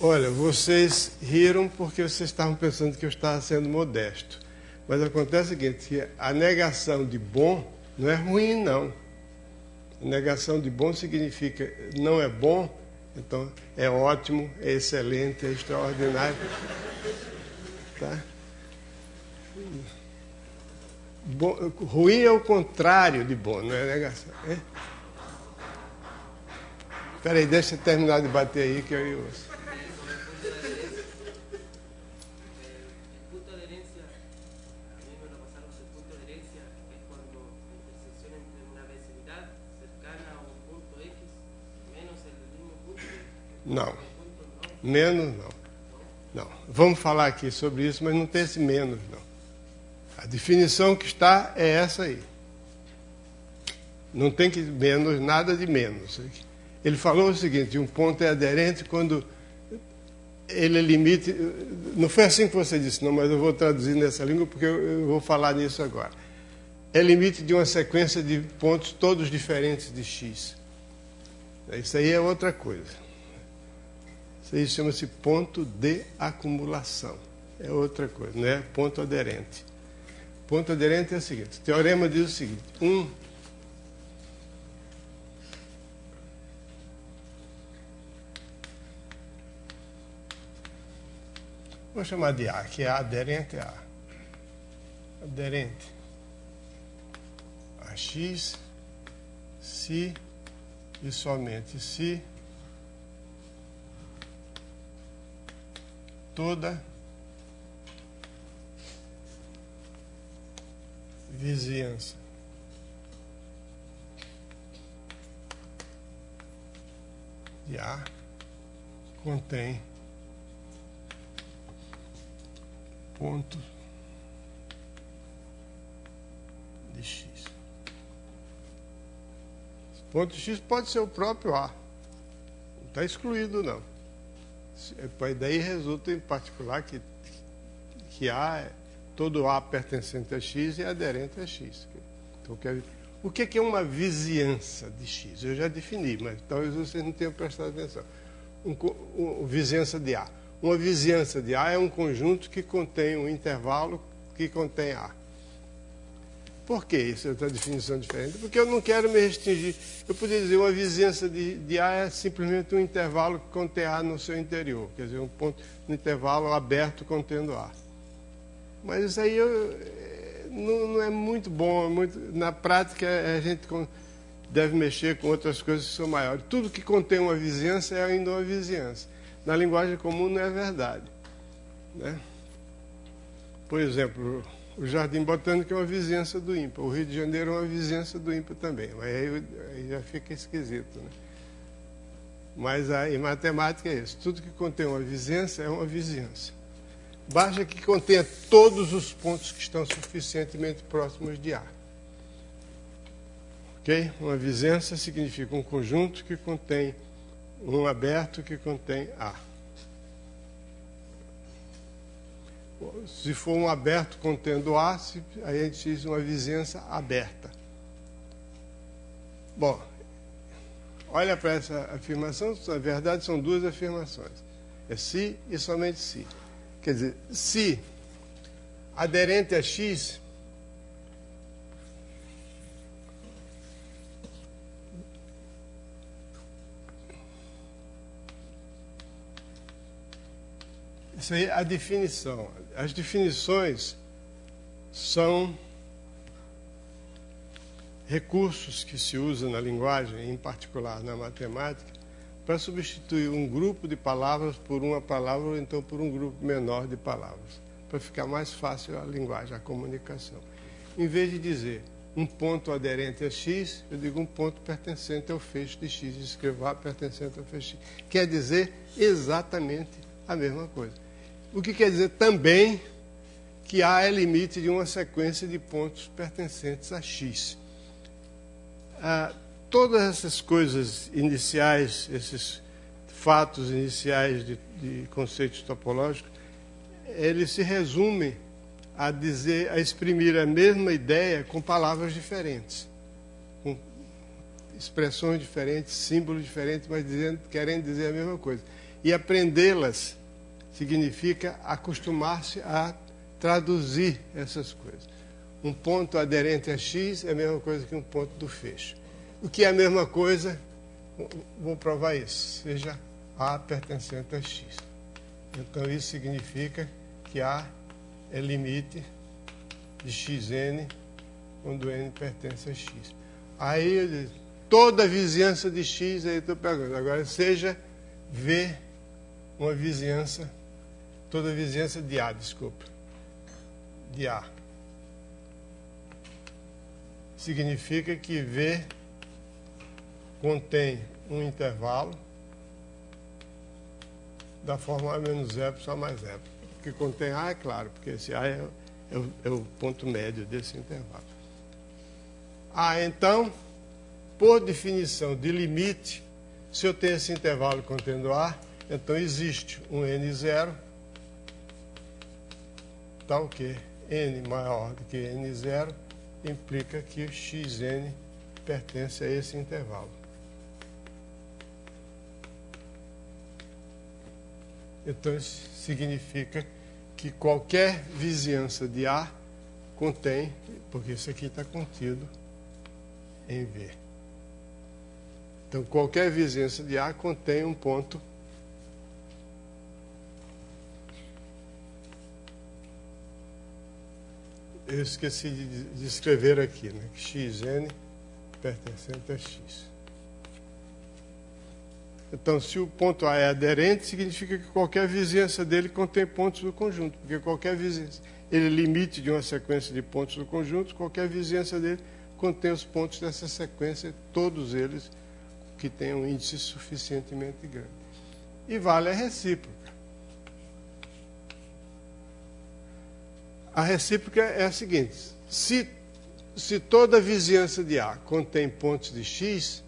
Speaker 1: Olha, vocês riram porque vocês estavam pensando que eu estava sendo modesto. Mas acontece o seguinte, que a negação de bom não é ruim, não. A negação de bom significa não é bom, então é ótimo, é excelente, é extraordinário. Tá? Bom, ruim é o contrário de bom, não é negação. Espera aí, deixa eu terminar de bater aí que eu ouço. Não. Menos não. Não. Vamos falar aqui sobre isso, mas não tem esse menos, não. A definição que está é essa aí. Não tem que menos, nada de menos. Ele falou o seguinte, um ponto é aderente quando ele é limite... Não foi assim que você disse, não, mas eu vou traduzir nessa língua porque eu vou falar nisso agora. É limite de uma sequência de pontos todos diferentes de x. Isso aí é outra coisa. Isso aí chama-se ponto de acumulação. É outra coisa, não é ponto aderente. Ponto aderente é o seguinte, o teorema diz o seguinte, vou chamar de A, que é aderente a A. Aderente a X, se e somente se toda vizinhança de A contém ponto de X. Ponto X pode ser o próprio A. Não está excluído, não. Daí resulta, em particular, que A, todo A pertencente a X é aderente a X. Então, o que é uma vizinhança de X? Eu já defini, mas talvez vocês não tenham prestado atenção. Vizinhança de A. Uma vizinhança de A é um conjunto que contém um intervalo que contém A. Por que isso é outra definição diferente? Porque eu não quero me restringir. Eu poderia dizer uma vizinhança de A é simplesmente um intervalo que contém A no seu interior. Quer dizer, um intervalo aberto contendo A. Mas isso aí não é muito bom. Na prática, a gente deve mexer com outras coisas que são maiores. Tudo que contém uma vizinhança é ainda uma vizinhança. Na linguagem comum não é verdade. Né? Por exemplo, o Jardim Botânico é uma vizinhança do INPA. O Rio de Janeiro é uma vizinhança do INPA também. Mas aí já fica esquisito. Né? Mas em matemática é isso. Tudo que contém uma vizinhança é uma vizinhança. Basta que contenha todos os pontos que estão suficientemente próximos de A. Ok? Uma vizinhança significa um conjunto que contém um aberto que contém A. Se for um aberto contendo A, aí a gente diz uma vizinhança aberta. Bom, olha para essa afirmação, na verdade são duas afirmações. É se e somente se. Quer dizer, se aderente a X, isso aí é a definição. As definições são recursos que se usam na linguagem, em particular na matemática, para substituir um grupo de palavras por uma palavra ou então por um grupo menor de palavras, para ficar mais fácil a linguagem, a comunicação. Em vez de dizer um ponto aderente a X, eu digo um ponto pertencente ao feixe de X, e escrevo A pertencente ao feixe X. Quer dizer exatamente a mesma coisa. O que quer dizer também que A é limite de uma sequência de pontos pertencentes a X. Todas essas coisas iniciais, esses fatos iniciais de conceitos topológicos, eles se resumem a exprimir a mesma ideia com palavras diferentes, com expressões diferentes, símbolos diferentes, mas querendo dizer a mesma coisa. E aprendê-las significa acostumar-se a traduzir essas coisas. Um ponto aderente a X é a mesma coisa que um ponto do feixe. O que é a mesma coisa, vou provar isso, seja A pertencente a X. Então isso significa que A é limite de Xn quando N pertence a X. Aí eu digo, toda vizinhança de X, aí estou perguntando, agora seja V uma vizinhança, toda vizinhança de A, desculpa, de A. Significa que V contém um intervalo da forma A menos epsilon mais epsilon. O que contém A é claro, porque esse A é o ponto médio desse intervalo. Então, por definição de limite, se eu tenho esse intervalo contendo A, então existe um N0, tal que N maior do que N0, implica que Xn pertence a esse intervalo. Então, isso significa que qualquer vizinhança de A contém, porque isso aqui está contido em V. Então, qualquer vizinhança de A contém um ponto eu esqueci de escrever aqui, né? Que Xn pertencente a X. Então, se o ponto A é aderente, significa que qualquer vizinhança dele contém pontos do conjunto, porque qualquer vizinhança, ele é limite de uma sequência de pontos do conjunto, qualquer vizinhança dele contém os pontos dessa sequência, todos eles que tenham um índice suficientemente grande. E vale a recíproca. A recíproca é a seguinte: se toda vizinhança de A contém pontos de X,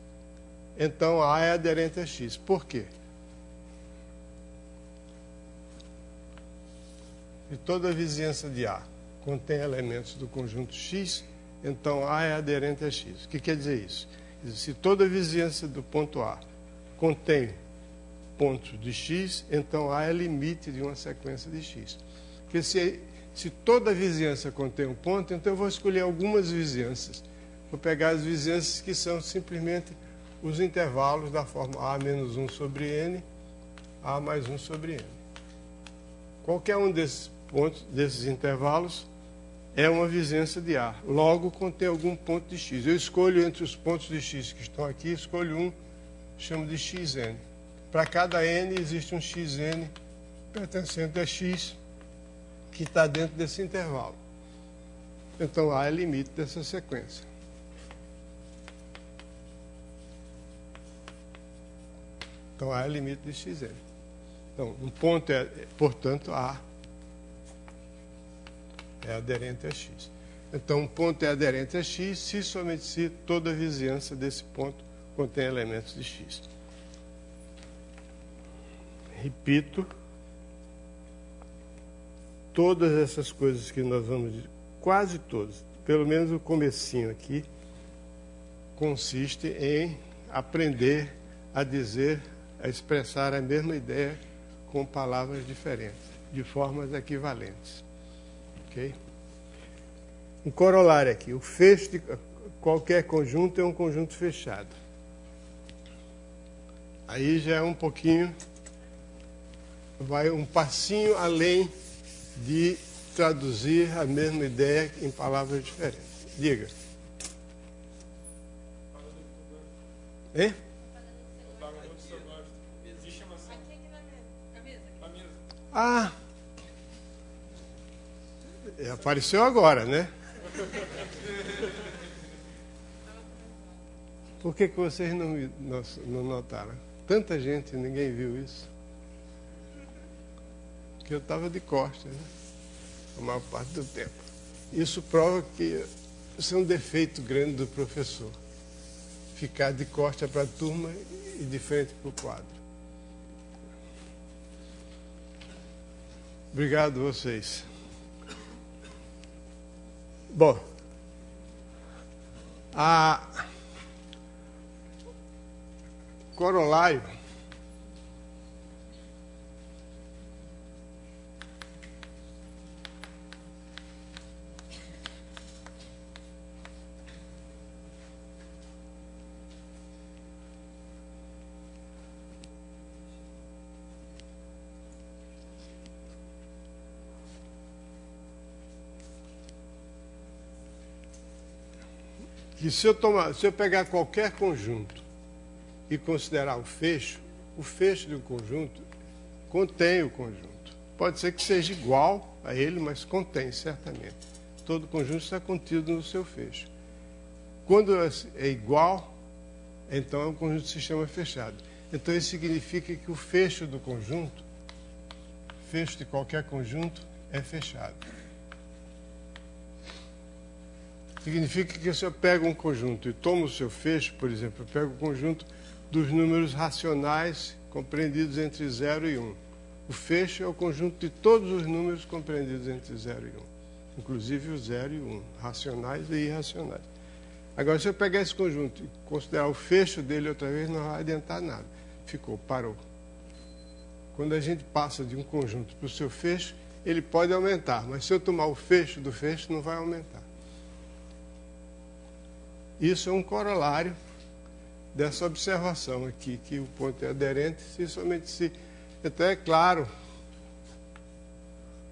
Speaker 1: então A é aderente a X. Por quê? Se toda a vizinhança de A contém elementos do conjunto X, então A é aderente a X. O que quer dizer isso? Se toda a vizinhança do ponto A contém pontos de X, então A é limite de uma sequência de X. Porque se toda a vizinhança contém um ponto, então eu vou escolher algumas vizinhanças. Vou pegar as vizinhanças que são simplesmente os intervalos da forma A menos 1 sobre N, A mais 1 sobre N. Qualquer um desses pontos, desses intervalos, é uma vizinhança de A. Logo, contém algum ponto de X. Eu escolho entre os pontos de X que estão aqui, escolho um, chamo de Xn. Para cada N existe um Xn pertencente a X que está dentro desse intervalo. Então, A é limite dessa sequência. Então, A é limite de Xn. Então, um ponto é, portanto, A é aderente a X. Então, um ponto é aderente a X se somente se toda a vizinhança desse ponto contém elementos de X. Repito, todas essas coisas que nós vamos dizer, quase todas, pelo menos o comecinho aqui, consiste em aprender a dizer, a expressar a mesma ideia com palavras diferentes, de formas equivalentes. Okay? Um corolário aqui. O fecho de qualquer conjunto é um conjunto fechado. Aí já é um pouquinho, vai um passinho além de traduzir a mesma ideia em palavras diferentes. Diga. Hein? Ah! Apareceu agora, né? Por que vocês não notaram? Tanta gente, ninguém viu isso. Porque eu estava de costas, né? A maior parte do tempo. Isso prova que isso é um defeito grande do professor. Ficar de costas para a turma e de frente para o quadro. Obrigado a vocês. Bom, a corolário que se eu pegar qualquer conjunto e considerar o fecho do conjunto contém o conjunto. Pode ser que seja igual a ele, mas contém, certamente. Todo conjunto está contido no seu fecho. Quando é igual, então o conjunto se chama fechado. Então isso significa que o fecho do conjunto, fecho de qualquer conjunto, é fechado. Significa que se eu pego um conjunto e tomo o seu fecho, por exemplo, eu pego o conjunto dos números racionais compreendidos entre 0 e 1. O fecho é o conjunto de todos os números compreendidos entre 0 e 1, inclusive o 0 e o 1, racionais e irracionais. Agora, se eu pegar esse conjunto e considerar o fecho dele outra vez, não vai adiantar nada. Ficou, parou. Quando a gente passa de um conjunto para o seu fecho, ele pode aumentar, mas se eu tomar o fecho do fecho, não vai aumentar. Isso é um corolário dessa observação aqui, que o ponto é aderente se somente se... Então é claro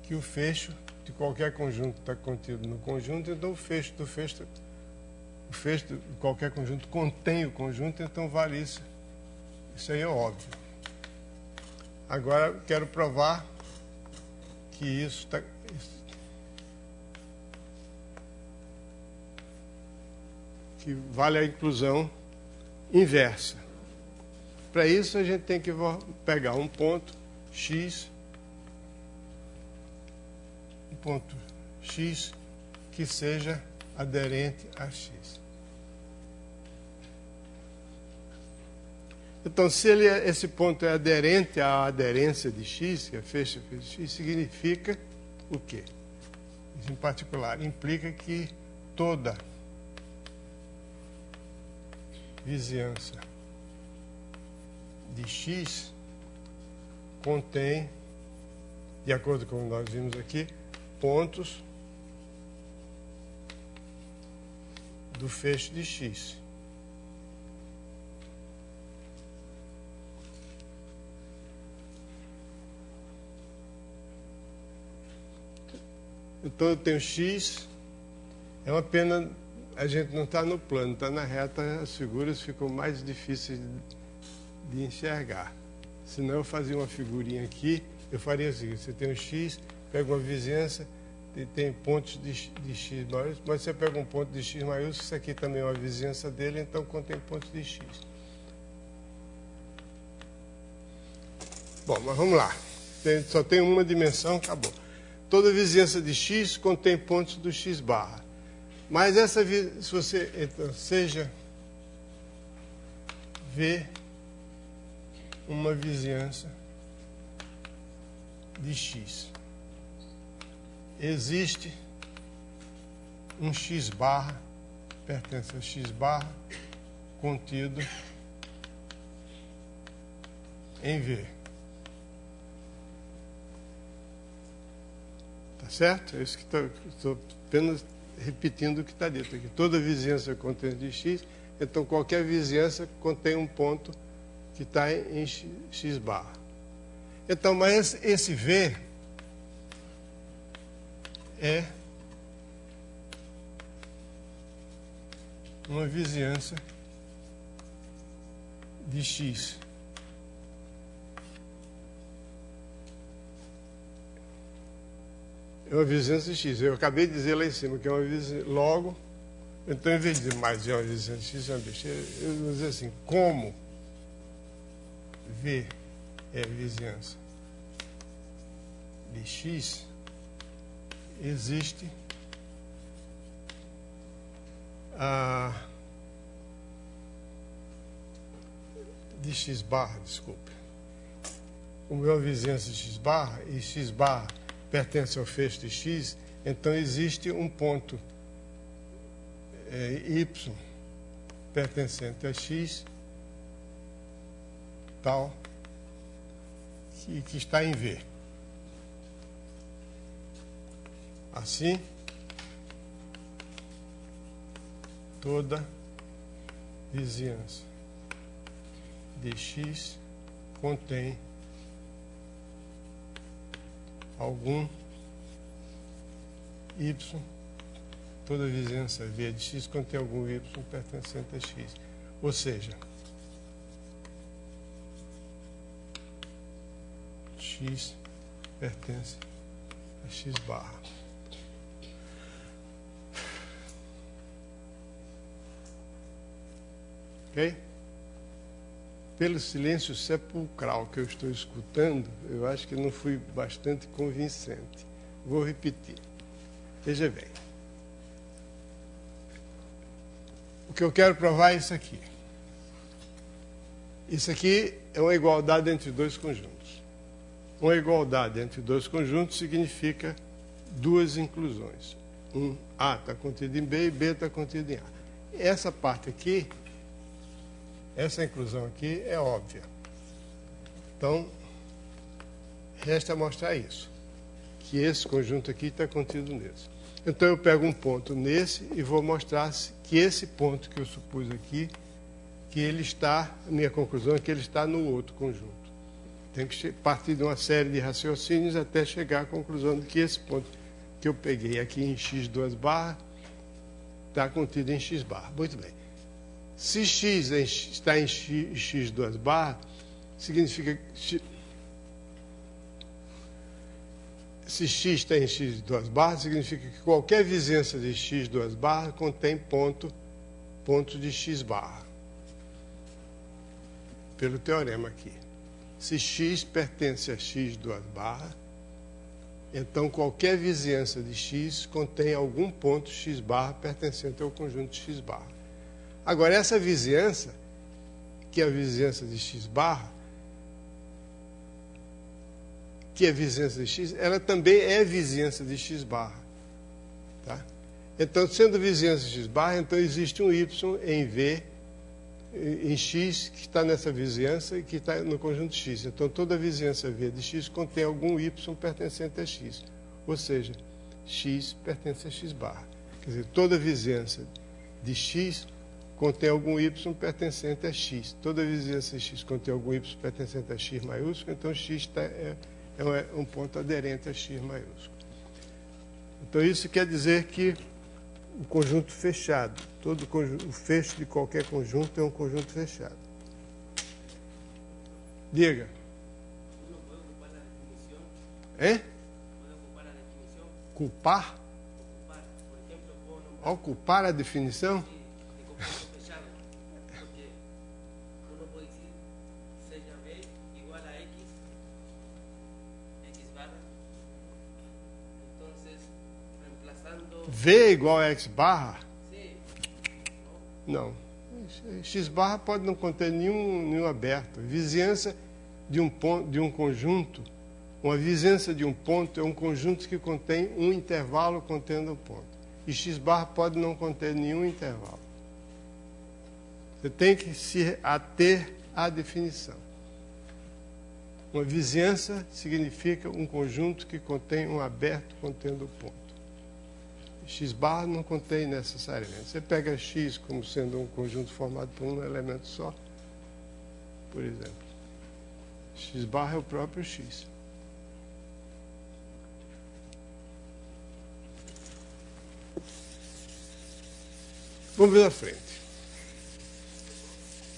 Speaker 1: que o fecho de qualquer conjunto está contido no conjunto, então o fecho de qualquer conjunto contém o conjunto, então vale isso. Isso aí é óbvio. Agora eu quero provar que isso está... que vale a inclusão inversa. Para isso, a gente tem que pegar um ponto X, que seja aderente a X. Então, se esse ponto é aderente à aderência de x, que é feixe de x, significa o quê? Isso, em particular, implica que toda vizinhança de x contém, de acordo com o que nós vimos aqui, pontos do feixe de x. Então eu tenho x, é uma pena a gente não está no plano, está na reta, as figuras ficam mais difíceis de enxergar. Senão eu fazia uma figurinha aqui, eu faria o seguinte: você tem um x, pega uma vizinhança, tem pontos de x maiúsculos, mas você pega um ponto de x maiúsculo, isso aqui também é uma vizinhança dele, então contém pontos de x. Bom, mas vamos lá. Só tem uma dimensão, acabou. Toda vizinhança de x contém pontos do x barra. Mas essa, se você, então, seja V uma vizinhança de x. Existe um x barra, pertence ao x barra, contido em V. Tá certo? É isso que estou apenas repetindo o que está dito aqui. Toda vizinhança contém de x, então qualquer vizinhança contém um ponto que está em x barra. Então, mas esse V é uma vizinhança de x. É uma vizinhança de x. Eu acabei de dizer lá em cima que é uma vizinhança. Logo, então, em vez de dizer mais de uma vizinhança de x, é uma besteira, eu vou dizer assim: como V é vizinhança de x, existe de x barra, desculpe. Como é uma vizinhança de x barra, e x barra pertence ao feixe de x, então existe um ponto y pertencente a x tal que está em V. Assim, toda vizinhança de x contém algum y, toda vizinhança V de x contém algum y pertencente a x. Ou seja, x pertence a x barra. Ok? Pelo silêncio sepulcral que eu estou escutando, eu acho que não fui bastante convincente. Vou repetir. Veja bem. O que eu quero provar é isso aqui. Isso aqui é uma igualdade entre dois conjuntos. Uma igualdade entre dois conjuntos significa duas inclusões. A está contido em B e B está contido em A. Essa parte aqui, essa inclusão aqui é óbvia. Então, resta mostrar isso, que esse conjunto aqui está contido nesse. Então, eu pego um ponto nesse e vou mostrar que esse ponto que eu supus aqui, que ele está, a minha conclusão é que ele está no outro conjunto. Tem que partir de uma série de raciocínios até chegar à conclusão de que esse ponto que eu peguei aqui em x2 barra está contido em x barra. Muito bem. Se x está em x2 barra, significa que se x está em x2 barra, significa que qualquer vizinhança de x2 barra contém ponto de x barra. Pelo teorema aqui. Se x pertence a x2 barra, então qualquer vizinhança de x contém algum ponto x barra pertencente ao conjunto x barra. Agora, essa vizinhança que é a vizinhança de x barra, que é vizinhança de x, ela também é vizinhança de x barra. Tá? Então, sendo vizinhança de x barra, então existe um y em V, em x, que está nessa vizinhança e que está no conjunto x. Então, toda vizinhança V de x contém algum y pertencente a x. Ou seja, x pertence a x barra. Quer dizer, toda vizinhança de x contém algum y pertencente a x. Toda vizinhança de x contém algum y pertencente a x maiúsculo, então x é um ponto aderente a x maiúsculo. Então, isso quer dizer que o conjunto fechado, o fecho de qualquer conjunto é um conjunto fechado. Diga. Hein? Culpar? Ocupar a definição? V igual a x barra? Não. X barra pode não conter nenhum aberto. Vizinhança de um conjunto, uma vizinhança de um ponto é um conjunto que contém um intervalo contendo um ponto. E x barra pode não conter nenhum intervalo. Você tem que se ater à definição. Uma vizinhança significa um conjunto que contém um aberto contendo um ponto. X barra não contém necessariamente. Você pega x como sendo um conjunto formado por um elemento só, por exemplo. X barra é o próprio x. Vamos ver à frente.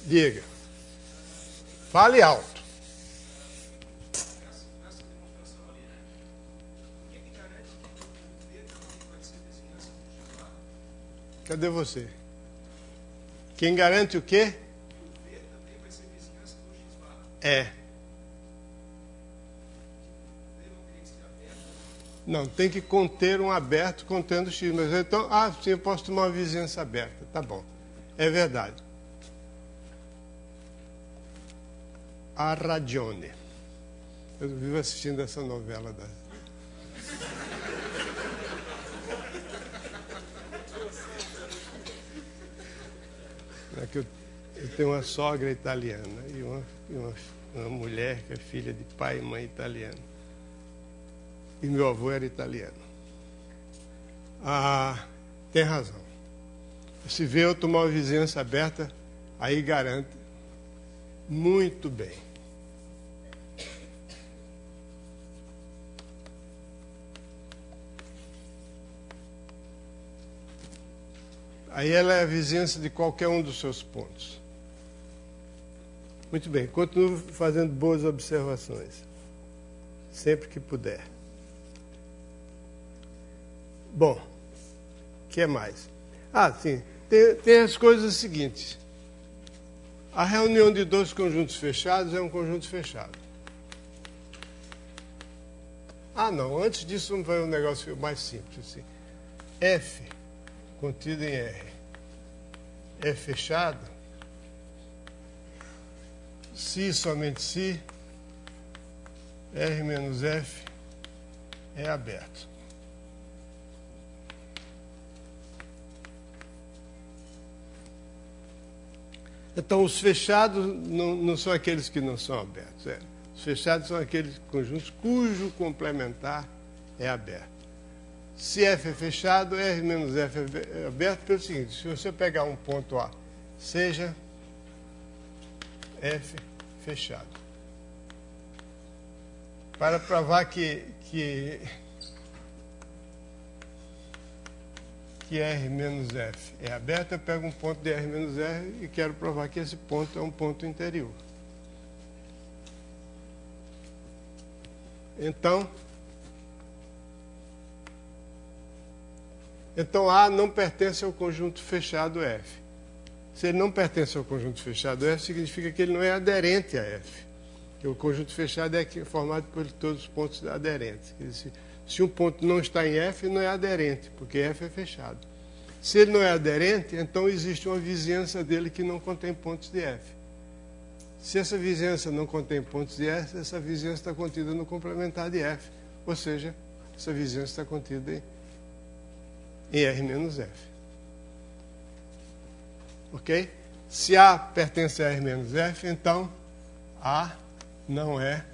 Speaker 1: Diga. Fale alto. Cadê você? Quem garante o quê? O V também vai ser vizinhança do x barra. É. Não, tem que conter um aberto contendo x. Mas então, sim, eu posso tomar uma vizinhança aberta. Tá bom. É verdade. A ragione. Eu vivo assistindo essa novela da... É que eu tenho uma sogra italiana e uma mulher que é filha de pai e mãe italiano. E meu avô era italiano. Tem razão. Se vê eu tomar uma vizinhança aberta, aí garante muito bem. Aí ela é a vizinhança de qualquer um dos seus pontos. Muito bem, continuo fazendo boas observações, sempre que puder. Bom, o que mais? Sim, tem as coisas seguintes. A reunião de dois conjuntos fechados é um conjunto fechado. Não, antes disso vamos ver um negócio mais simples. Assim. F contido em R é fechado se somente se R menos F é aberto. Então, os fechados não são aqueles que não são abertos. Os fechados são aqueles conjuntos cujo complementar é aberto. Se F é fechado, R menos F é aberto pelo seguinte: se você pegar um ponto A, seja F fechado. Para provar que R menos F é aberto, eu pego um ponto de R menos R e quero provar que esse ponto é um ponto interior. Então A não pertence ao conjunto fechado F. Se ele não pertence ao conjunto fechado F, significa que ele não é aderente a F. Porque o conjunto fechado é formado por todos os pontos aderentes. Quer dizer, se um ponto não está em F, não é aderente, porque F é fechado. Se ele não é aderente, então existe uma vizinhança dele que não contém pontos de F. Se essa vizinhança não contém pontos de F, essa vizinhança está contida no complementar de F. Ou seja, essa vizinhança está contida em R menos F. Ok? Se A pertence a R menos F, então A não é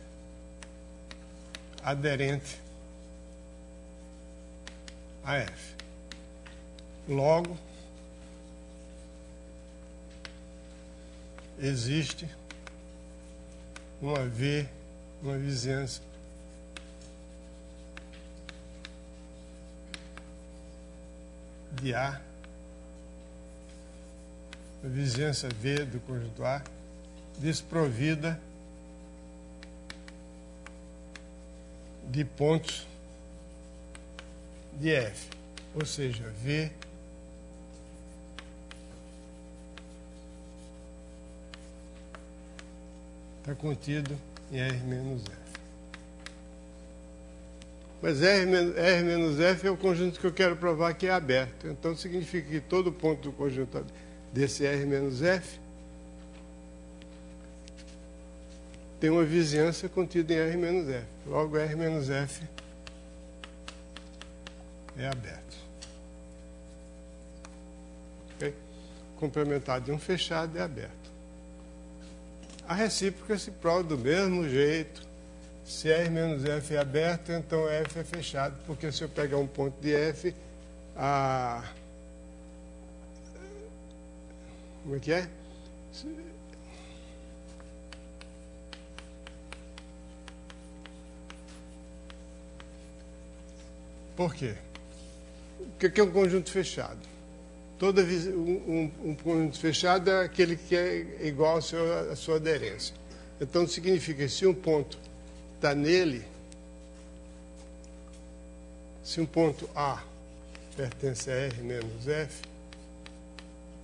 Speaker 1: aderente a F. Logo, existe uma vizinhança de A, a vizinhança V do conjunto A, desprovida de pontos de F, ou seja, V está contido em R menos F. Mas R menos F é o conjunto que eu quero provar que é aberto. Então, significa que todo ponto do conjunto desse R menos F tem uma vizinhança contida em R menos F. Logo, R menos F é aberto. Okay? Complementar de um fechado é aberto. A recíproca se prova do mesmo jeito. Se R menos F é aberto, então F é fechado, porque se eu pegar um ponto de F, como é que é? Por quê? O que é um conjunto fechado? Um conjunto fechado é aquele que é igual à sua aderência. Então, significa que se um ponto está nele, se um ponto A pertence a R menos F,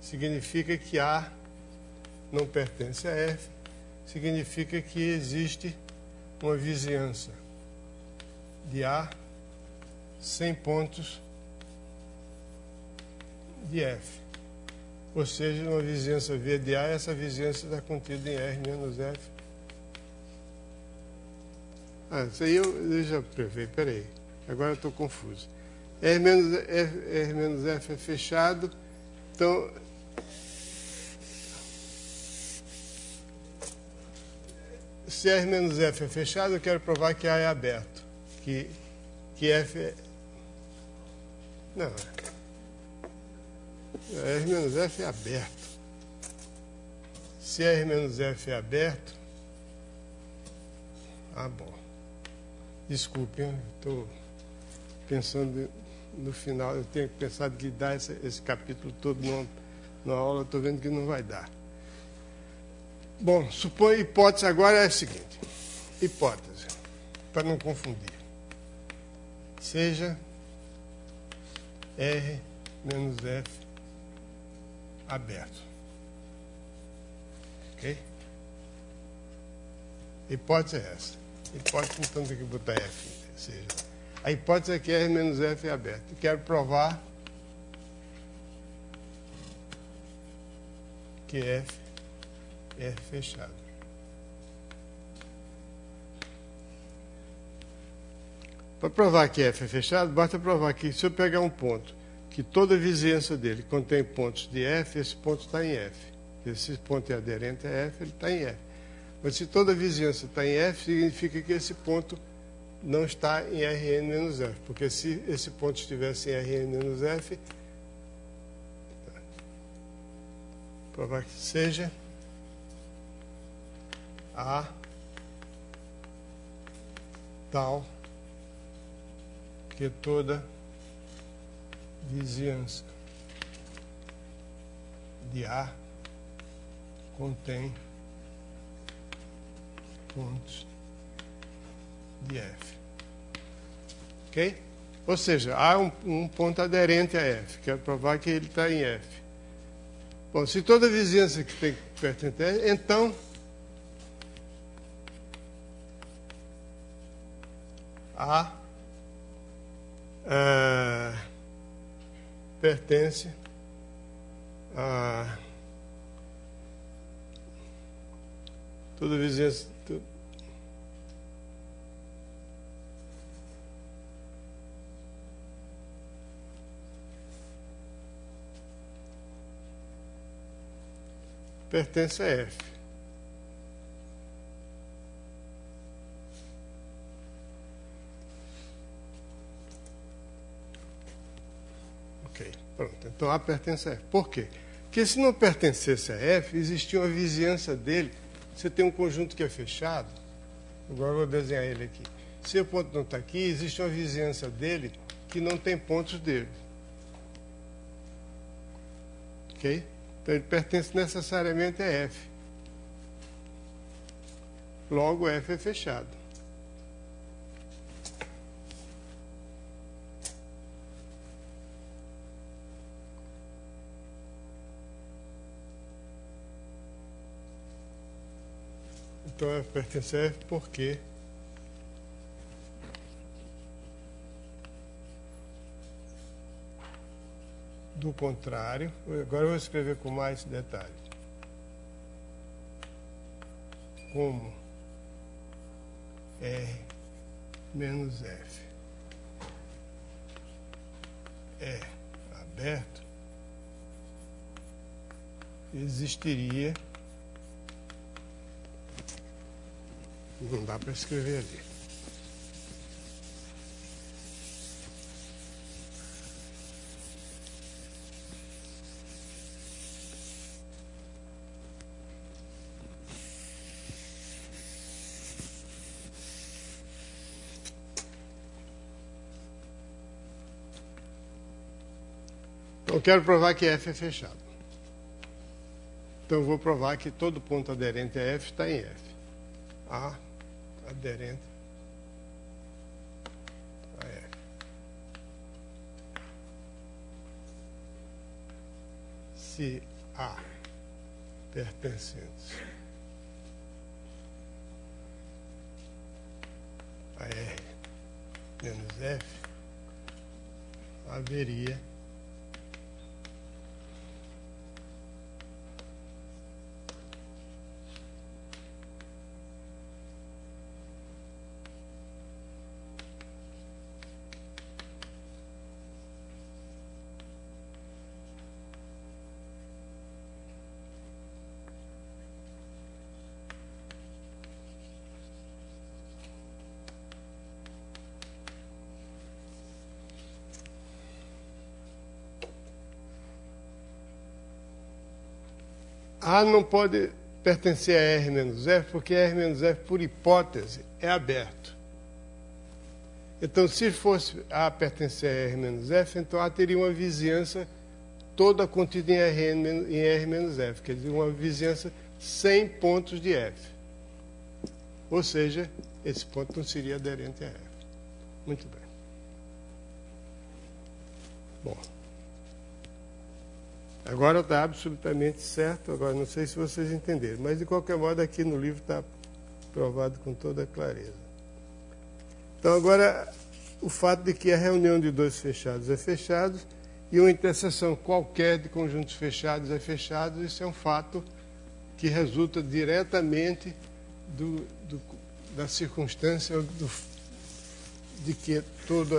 Speaker 1: significa que A não pertence a F, significa que existe uma vizinhança de A sem pontos de F. Ou seja, uma vizinhança V de A, essa vizinhança está contida em R menos F. Isso aí eu já prevei, peraí. Agora eu estou confuso. R menos F é fechado, então se R menos F é fechado, eu quero provar que A é aberto. Que F é... Não. R menos F é aberto. Se R menos F é aberto... bom. Desculpe, estou pensando no final. Eu tenho pensado que dar esse capítulo todo numa aula, estou vendo que não vai dar. Bom, suponho, hipótese agora é a seguinte. Hipótese, para não confundir. Seja R menos F aberto. Ok? Hipótese é essa. Hipótese, então, tem que botar F. Ou seja, a hipótese é que R menos F é aberto. Eu quero provar que F é fechado. Para provar que F é fechado, basta provar que, se eu pegar um ponto, que toda a vizinhança dele contém pontos de F, esse ponto está em F. Se esse ponto é aderente a F, ele está em F. Mas se toda a vizinhança está em F, significa que esse ponto não está em Rn menos F. Porque se esse ponto estivesse em Rn menos F, provar que seja A tal que toda vizinhança de A contém pontos de F. Ok? Ou seja, há um ponto aderente a F. Quero provar que ele está em F. Bom, se toda vizinhança que tem pertence a F, então A pertence a Toda vizinhança... pertence a F. Ok, pronto. Então A pertence a F. Por quê? Porque se não pertencesse a F, existia uma vizinhança dele. Você tem um conjunto que é fechado. Agora eu vou desenhar ele aqui. Se o ponto não está aqui, existe uma vizinhança dele que não tem pontos dele. Ok? Então ele pertence necessariamente a F. Logo, F é fechado. Então F pertence a F porque do contrário, agora eu vou escrever com mais detalhes. Como R menos F é aberto, existiria... Não dá para escrever ali. Então, eu quero provar que F é fechado. Então, eu vou provar que todo ponto aderente a F está em F. A aderente a F. Se A pertencentes a R menos F, haveria A não pode pertencer a R menos F, porque R menos F, por hipótese, é aberto. Então, se fosse A pertencer a R menos F, então A teria uma vizinhança toda contida em R menos F, quer dizer, uma vizinhança sem pontos de F. Ou seja, esse ponto não seria aderente a F. Muito bem. Bom. Agora está absolutamente certo, agora não sei se vocês entenderam, mas de qualquer modo aqui no livro está provado com toda clareza. Então agora o fato de que a reunião de dois fechados é fechado e uma interseção qualquer de conjuntos fechados é fechado, isso é um fato que resulta diretamente da circunstância de que todo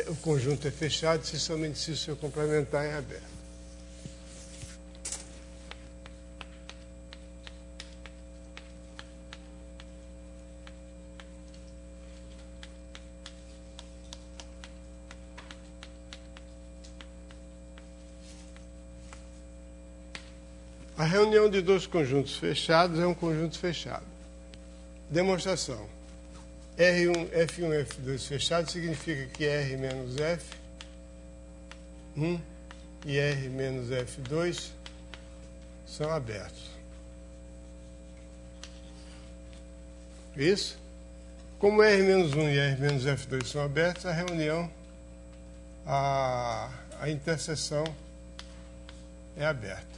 Speaker 1: o conjunto é fechado, se somente se o seu complementar é aberto. A reunião de dois conjuntos fechados é um conjunto fechado. Demonstração. F1, F2 fechado significa que R menos F1 e R menos F2 são abertos. Isso? Como R menos 1 e R menos F2 são abertos, a reunião, a interseção é aberta.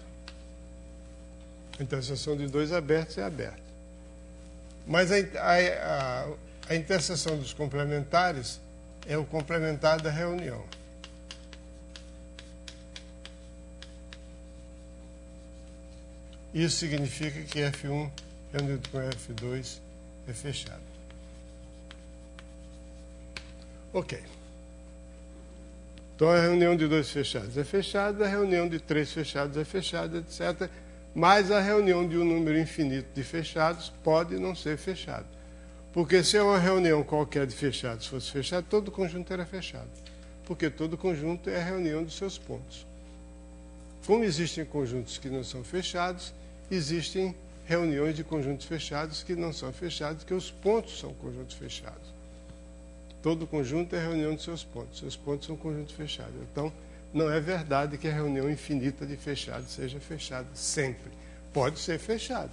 Speaker 1: A interseção de dois abertos é aberta. Mas a interseção dos complementares é o complementar da reunião. Isso significa que F1 reunido com F2 é fechado. Ok. Então, a reunião de 2 fechados é fechada, a reunião de 3 fechados é fechada, etc. Mas a reunião de um número infinito de fechados pode não ser fechada. Porque se é uma reunião qualquer de fechados fosse fechado, todo conjunto era fechado. Porque todo conjunto é a reunião dos seus pontos. Como existem conjuntos que não são fechados, existem reuniões de conjuntos fechados que não são fechados, que os pontos são conjuntos fechados. Todo conjunto é a reunião dos seus pontos. Seus pontos são conjuntos fechados. Então, não é verdade que a reunião infinita de fechados seja fechada sempre. Pode ser fechada,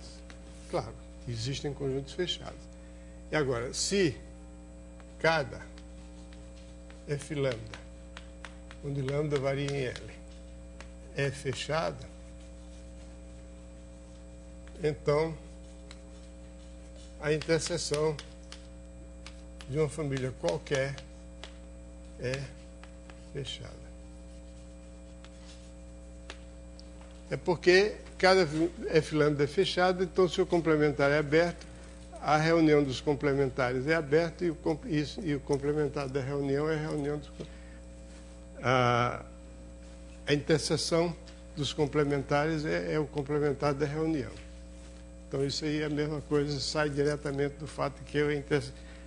Speaker 1: claro. Existem conjuntos fechados. E agora, se cada f lambda, onde lambda varia em L, é fechada, então a interseção de uma família qualquer é fechada. É porque cada f lambda é fechado, então se o complementar é aberto, a reunião dos complementares é aberta e o complementar da reunião é a reunião dos... A interseção dos complementares é o complementar da reunião. Então, isso aí é a mesma coisa, sai diretamente do fato de que a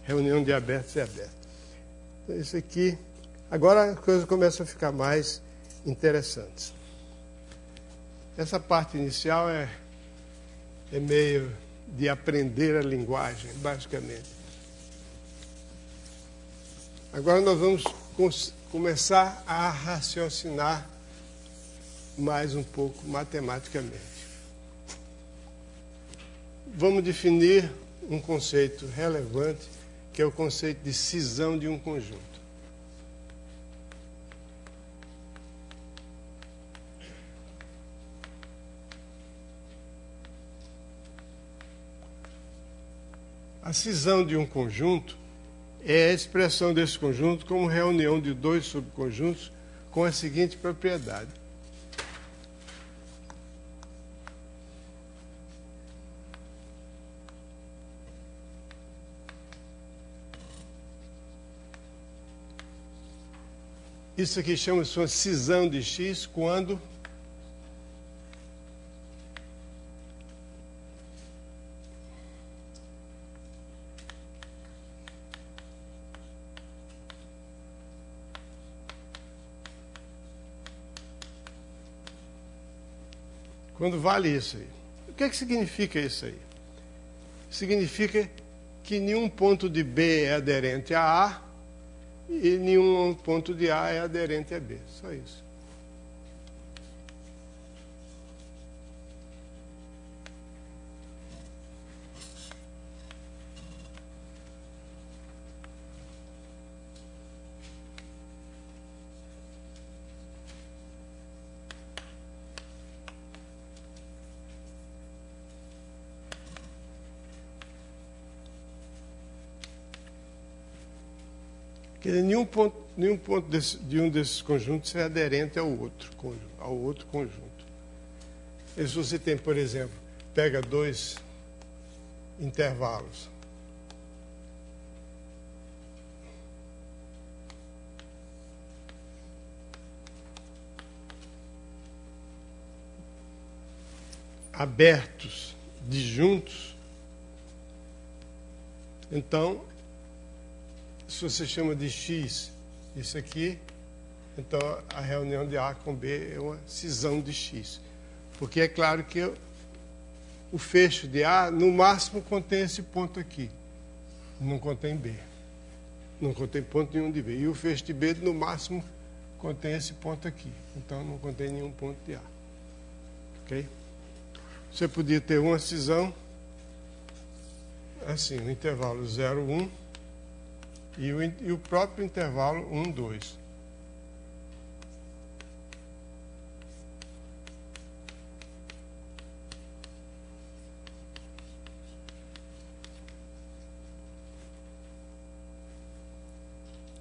Speaker 1: reunião de abertos é aberta. Então, isso aqui... Agora, a coisa começa a ficar mais interessante. Essa parte inicial é meio de aprender a linguagem, basicamente. Agora nós vamos começar a raciocinar mais um pouco matematicamente. Vamos definir um conceito relevante, que é o conceito de cisão de um conjunto. A cisão de um conjunto é a expressão desse conjunto como reunião de 2 subconjuntos com a seguinte propriedade. Isso aqui chama-se uma cisão de X quando vale isso aí. O que é que significa isso aí? Significa que nenhum ponto de B é aderente a A e nenhum ponto de A é aderente a B. Só isso. Quer dizer, nenhum ponto de um desses conjuntos é aderente ao outro conjunto. E se você tem, por exemplo, pega 2 intervalos. Abertos, disjuntos, então, se você chama de X isso aqui, então a reunião de A com B é uma cisão de X. Porque é claro que o fecho de A, no máximo, contém esse ponto aqui. Não contém B. Não contém ponto nenhum de B. E o fecho de B, no máximo, contém esse ponto aqui. Então, não contém nenhum ponto de A. Ok? Você podia ter uma cisão, assim, o intervalo 0, 1, e o próprio intervalo 1, 2.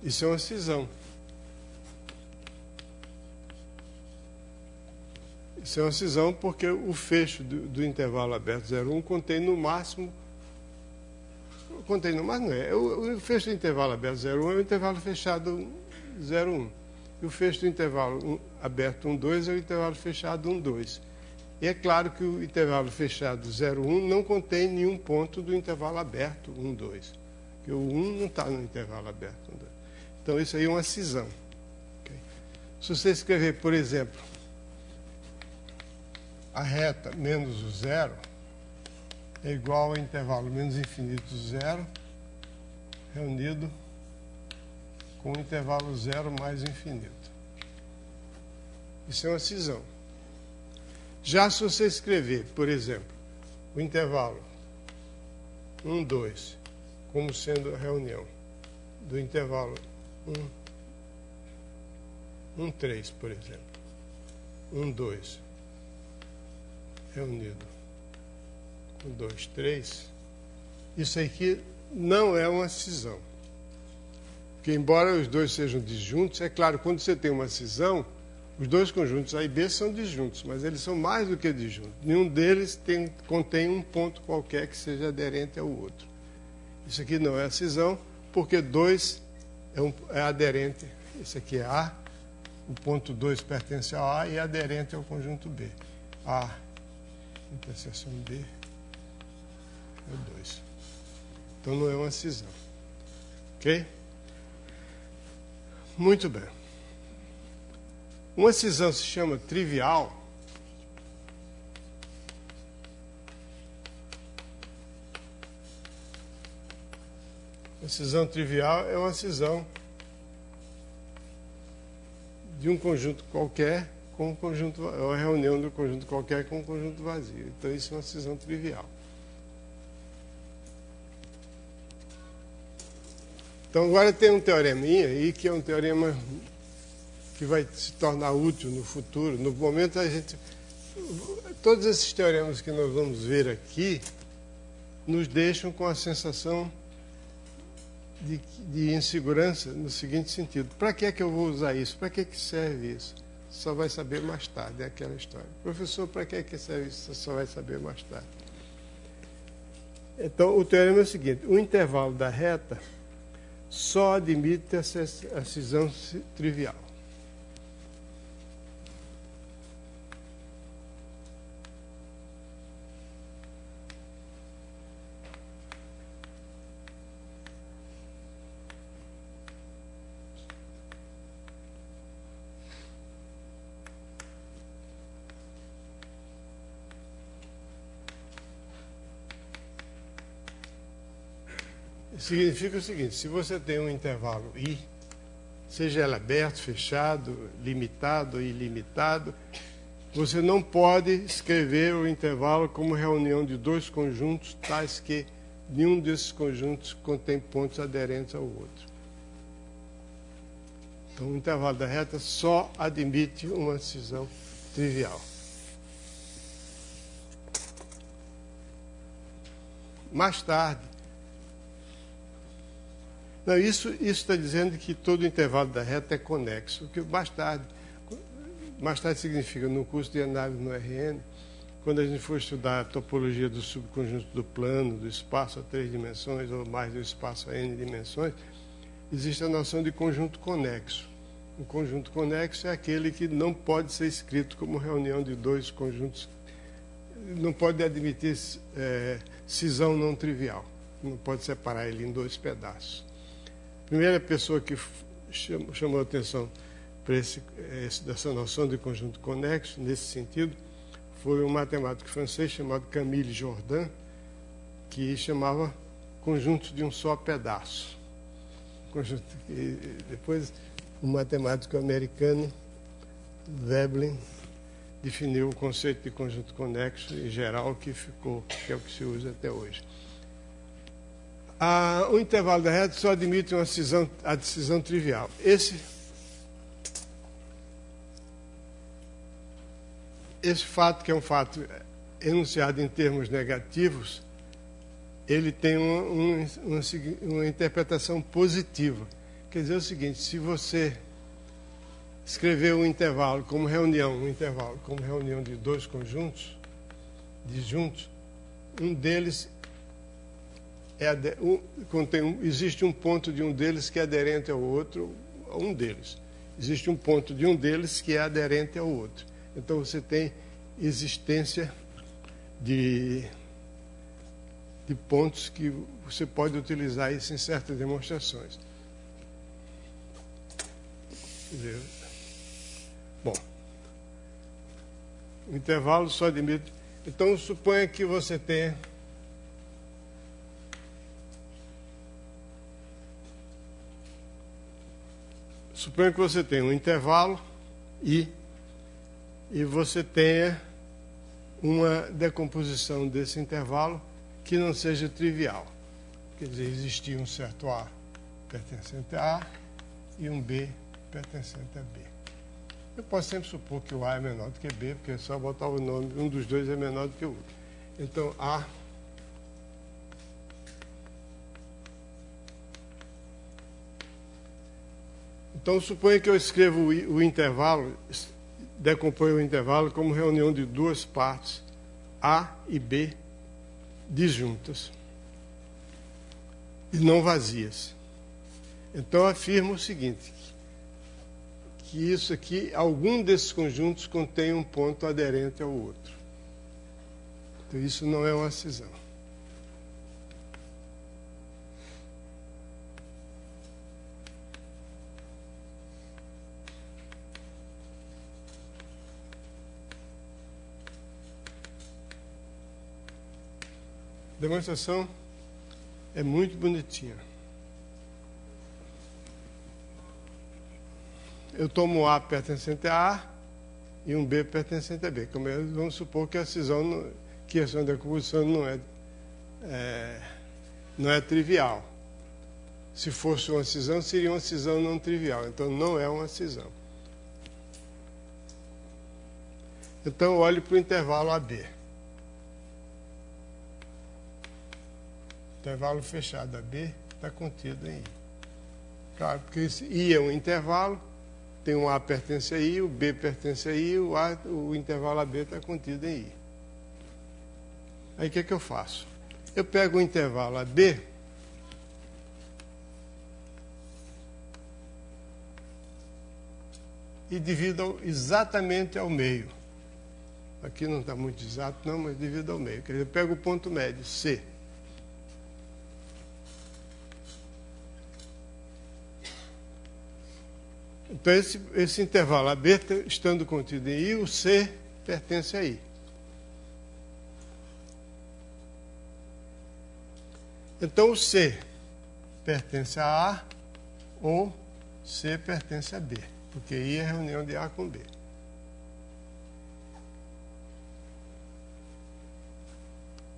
Speaker 1: Isso é uma cisão. Isso é uma cisão porque o fecho do intervalo aberto 0,1 contém no máximo... Contém no máximo, não é. O fecho do intervalo aberto 0,1 é o intervalo fechado 0,1. E o fecho do intervalo aberto 1,2 é o intervalo fechado 1,2. E é claro que o intervalo fechado 0,1 não contém nenhum ponto do intervalo aberto 1,2. Porque o 1 não está no intervalo aberto 1,2. Então, isso aí é uma cisão. Okay? Se você escrever, por exemplo, a reta menos o zero é igual ao intervalo menos infinito zero reunido com o intervalo zero mais infinito. Isso é uma cisão. Já se você escrever, por exemplo, o intervalo 1, 2, como sendo a reunião do intervalo 1, 3, por exemplo, 1, 2, reunido com 2, 3, isso aqui não é uma cisão. Porque, embora os dois sejam disjuntos, é claro, quando você tem uma cisão, os dois conjuntos A e B são disjuntos, mas eles são mais do que disjuntos. Nenhum deles contém um ponto qualquer que seja aderente ao outro. Isso aqui não é a cisão, porque 2 é aderente. Esse aqui é A, o ponto 2 pertence ao A e é aderente ao conjunto B. A, interseção B, é o 2. Então não é uma cisão. Ok? Muito bem. Uma cisão se chama trivial a cisão trivial é uma cisão de um conjunto qualquer com um conjunto, é uma reunião de um conjunto qualquer com um conjunto vazio. Então isso é uma cisão trivial. Então agora tem um teoreminha aí que é um teorema que vai se tornar útil no futuro. No momento todos esses teoremas que nós vamos ver aqui nos deixam com a sensação de insegurança no seguinte sentido: para que é que eu vou usar isso? Para que é que serve isso? Só vai saber mais tarde, é aquela história. Professor, para que é que serve isso? Você só vai saber mais tarde. Então o teorema é o seguinte: o intervalo da reta só admite a cisão trivial. Significa o seguinte: se você tem um intervalo I, seja ele aberto, fechado, limitado ou ilimitado, você não pode escrever o intervalo como reunião de dois conjuntos tais que nenhum desses conjuntos contém pontos aderentes ao outro. Então o intervalo da reta só admite uma cisão trivial. Mais tarde, não, isso está dizendo que todo intervalo da reta é conexo, o que mais tarde significa, no curso de análise no RN, quando a gente for estudar a topologia do subconjunto do plano, do espaço a 3 dimensões, ou mais do espaço a n dimensões, existe a noção de conjunto conexo. O conjunto conexo é aquele que não pode ser escrito como reunião de dois conjuntos, não pode admitir cisão não trivial, não pode separar ele em dois pedaços. A primeira pessoa que chamou a atenção para essa noção de conjunto conexo, nesse sentido, foi um matemático francês chamado Camille Jordan, que chamava conjuntos de um só pedaço. Depois, um matemático americano, Veblen, definiu o conceito de conjunto conexo em geral, que é o que se usa até hoje. O intervalo da reta só admite a decisão trivial. Esse fato, que é um fato enunciado em termos negativos, ele tem uma interpretação positiva. Quer dizer o seguinte: escrever um intervalo como reunião, de dois conjuntos disjuntos, um deles existe um ponto de um deles que é aderente ao outro, existe um ponto de um deles que é aderente ao outro. Então você tem existência de pontos que você pode utilizar isso em certas demonstrações. Bom, o intervalo só admite. Então suponha que você tenha um intervalo e você tenha uma decomposição desse intervalo que não seja trivial. Quer dizer, existia um certo A pertencente a A e um B pertencente a B. Eu posso sempre supor que o A é menor do que B, porque é só botar o nome, um dos dois é menor do que o outro. Então, A Então, suponha que eu escrevo o intervalo, decomponho o intervalo como reunião de duas partes, A e B, disjuntas e não vazias. Então, afirmo o seguinte, que isso aqui, algum desses conjuntos contém um ponto aderente ao outro. Então, isso não é uma cisão. A demonstração é muito bonitinha. Eu tomo A pertencente a A e um B pertencente a B. Vamos supor que a cisão, que a decomposição não é trivial. Se fosse uma cisão, seria uma cisão não trivial. Então, não é uma cisão. Então, olhe para o intervalo AB. Intervalo fechado AB está contido em I. Claro, porque esse I é um intervalo, tem um A pertence a I, o B pertence a I, o intervalo AB está contido em I. Aí o que é que eu faço? Eu pego o intervalo AB e divido exatamente ao meio. Aqui não está muito exato, não, mas divido ao meio. Quer dizer, eu pego o ponto médio, C. Então, esse intervalo AB, estando contido em I, o C pertence a I. Então, o C pertence a A ou C pertence a B, porque I é a reunião de A com B.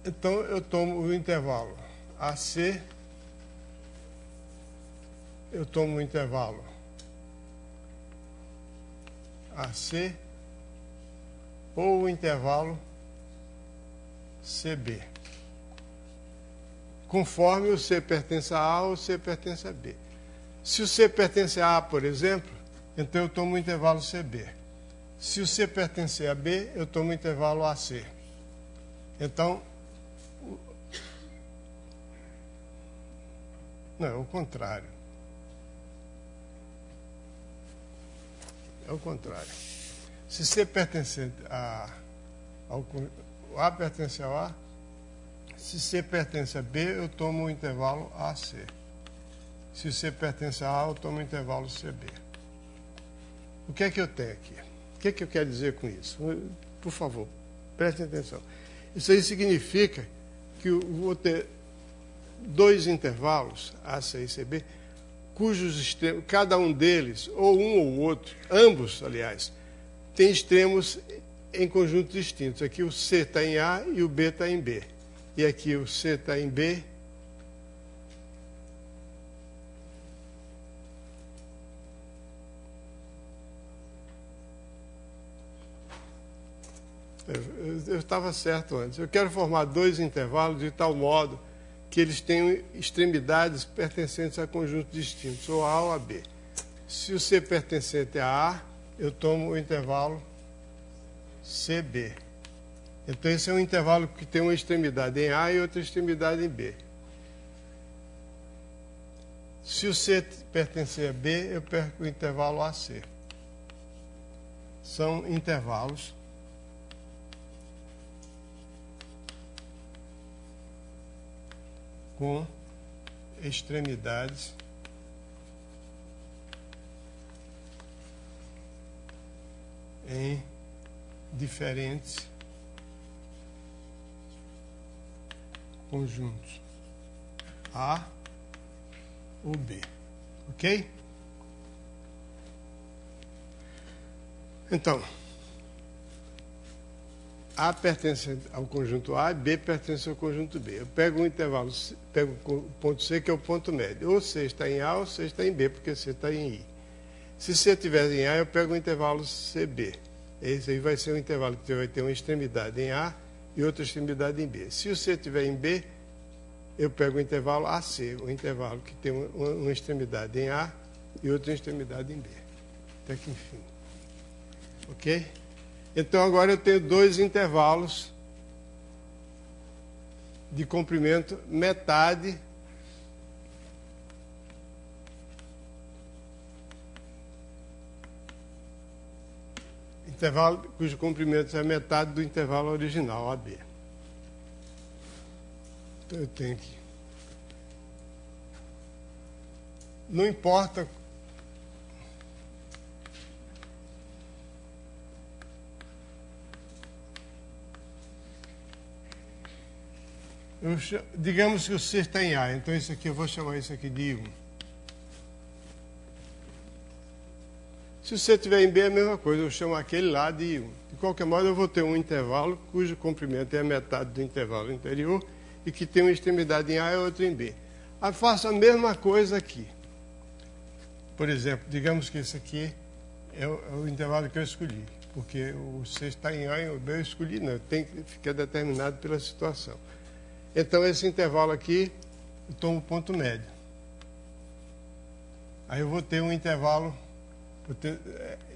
Speaker 1: Então, eu tomo o intervalo AC, eu tomo o intervalo AC ou o intervalo CB, conforme o C pertence a A ou o C pertence a B. Se o C pertence a A, por exemplo, então eu tomo o intervalo CB. Se o C pertence a B, eu tomo o intervalo AC. Então, não, é o contrário. É o contrário. Se C pertence ao A pertence ao A, se C pertence a B, eu tomo o intervalo AC. Se C pertence a A, eu tomo o intervalo CB. O que é que eu tenho aqui? O que é que eu quero dizer com isso? Por favor, prestem atenção. Isso aí significa que eu vou ter dois intervalos, AC e CB, cujos extremos, cada um deles, ou um ou outro, ambos, aliás, tem extremos em conjuntos distintos. Aqui o C está em A e o B está em B. E aqui o C está em B eu estava certo antes. Eu quero formar dois intervalos de tal modo que eles tenham extremidades pertencentes a conjuntos distintos, ou A ou a B. Se o C pertencente a A, eu tomo o intervalo CB. Então, esse é um intervalo que tem uma extremidade em A e outra extremidade em B. Se o C pertencer a B, eu perco o intervalo AC. São intervalos com extremidades em diferentes conjuntos A ou B, ok? Então, A pertence ao conjunto A e B pertence ao conjunto B. Eu pego um intervalo, pego o ponto C, que é o ponto médio. Ou C está em A ou C está em B, porque C está em I. Se C estiver em A, eu pego o intervalo CB. Esse aí vai ser um intervalo que vai ter uma extremidade em A e outra extremidade em B. Se o C estiver em B, eu pego o intervalo AC, o intervalo que tem uma extremidade em A e outra extremidade em B. Até que enfim. Ok? Então, agora eu tenho dois intervalos de comprimento metade intervalo cujo comprimento é metade do intervalo original, AB. Então, eu tenho que... Não importa... Digamos que o C está em A, então isso aqui eu vou chamar isso aqui de I1. Se o C estiver em B, é a mesma coisa, eu chamo aquele lá de I1. De qualquer modo, eu vou ter um intervalo cujo comprimento é a metade do intervalo anterior e que tem uma extremidade em A e outra em B. Aí faço a mesma coisa aqui. Por exemplo, digamos que esse aqui é o intervalo que eu escolhi, porque o C está em A e o B eu escolhi, não, tem que ficar determinado pela situação. Então, esse intervalo aqui, eu tomo o ponto médio. Aí eu vou ter um intervalo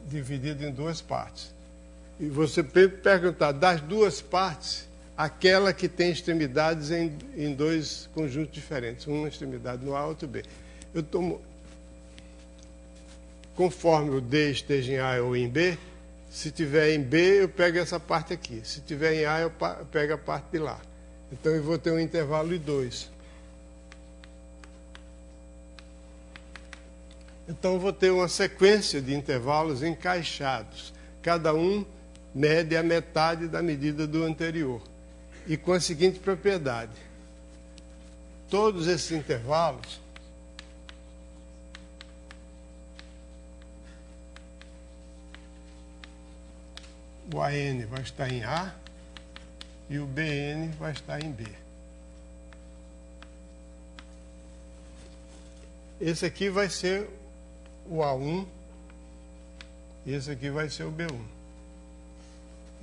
Speaker 1: dividido em duas partes. E você perguntar das duas partes, aquela que tem extremidades em dois conjuntos diferentes. Uma extremidade no A, outra B. Eu tomo, conforme o D esteja em A ou em B, se tiver em B, eu pego essa parte aqui. Se tiver em A, eu pego a parte de lá. Então, eu vou ter um intervalo de 2. Então, eu vou ter uma sequência de intervalos encaixados. Cada um mede a metade da medida do anterior. E com a seguinte propriedade. Todos esses intervalos o AN vai estar em A e o BN vai estar em B. Esse aqui vai ser o A1 e esse aqui vai ser o B1.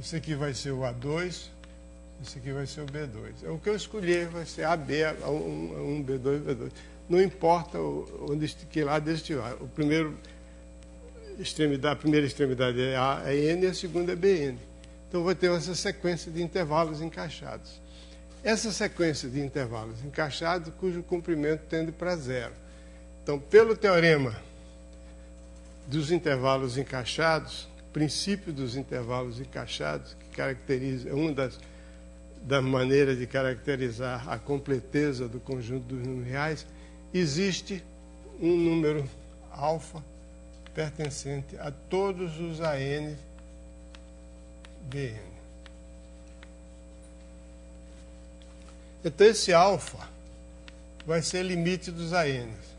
Speaker 1: Esse aqui vai ser o A2, esse aqui vai ser o B2. O que eu escolher vai ser AB, A1, B2, B2. Não importa que lado estiver. A primeira extremidade é N e a segunda é BN. Então, vou ter essa sequência de intervalos encaixados. Essa sequência de intervalos encaixados, cujo comprimento tende para zero. Então, pelo teorema dos intervalos encaixados, princípio dos intervalos encaixados, que caracteriza, é uma das maneiras de caracterizar a completeza do conjunto dos números reais, existe um número alfa pertencente a todos os AN BN. Então, esse alfa vai ser limite dos ANs.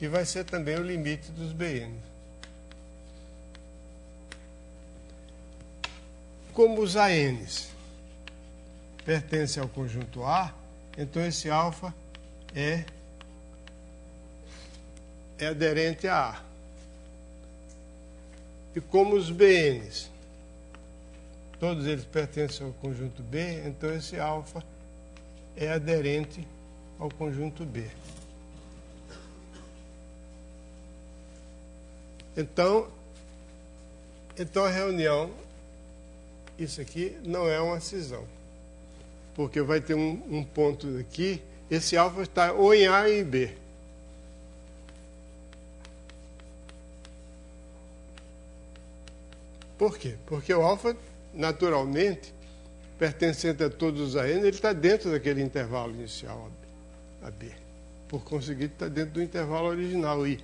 Speaker 1: E vai ser também o limite dos BNs. Como os ANs pertencem ao conjunto A, então esse alfa é aderente a A. E como os BNs, todos eles pertencem ao conjunto B, então esse alfa é aderente ao conjunto B. Então a reunião, isso aqui não é uma cisão, porque vai ter um ponto aqui, esse alfa está ou em A ou em B. Por quê? Porque o alfa, naturalmente, pertencente a todos os AN, ele está dentro daquele intervalo inicial a B. Por conseguinte, está dentro do intervalo original I.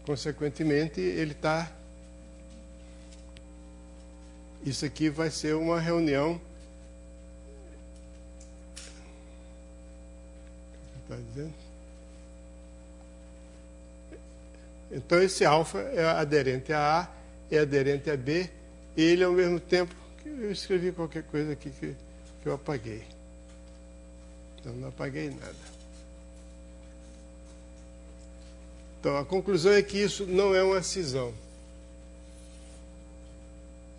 Speaker 1: Consequentemente, ele está... Isso aqui vai ser uma reunião... Está dizendo? Então, esse alfa é aderente a A, é aderente a B, e ele, ao mesmo tempo... Eu escrevi qualquer coisa aqui que eu apaguei. Então, não apaguei nada. Então, a conclusão é que isso não é uma cisão.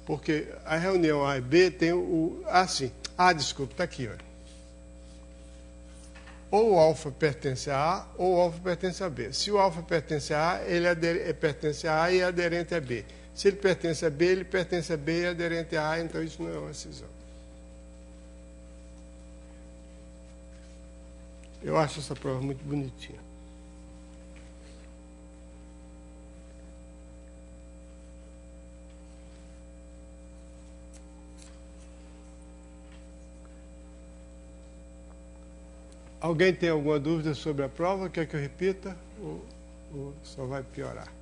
Speaker 1: Porque a reunião A e B tem o... desculpa, está aqui. Olha. Ou o alfa pertence a A, ou o alfa pertence a B. Se o alfa pertence a A, ele pertence a A e é aderente a B. Se ele pertence a B, ele pertence a B e é aderente a A, então isso não é uma cisão. Eu acho essa prova muito bonitinha. Alguém tem alguma dúvida sobre a prova? Quer que eu repita? Ou só vai piorar?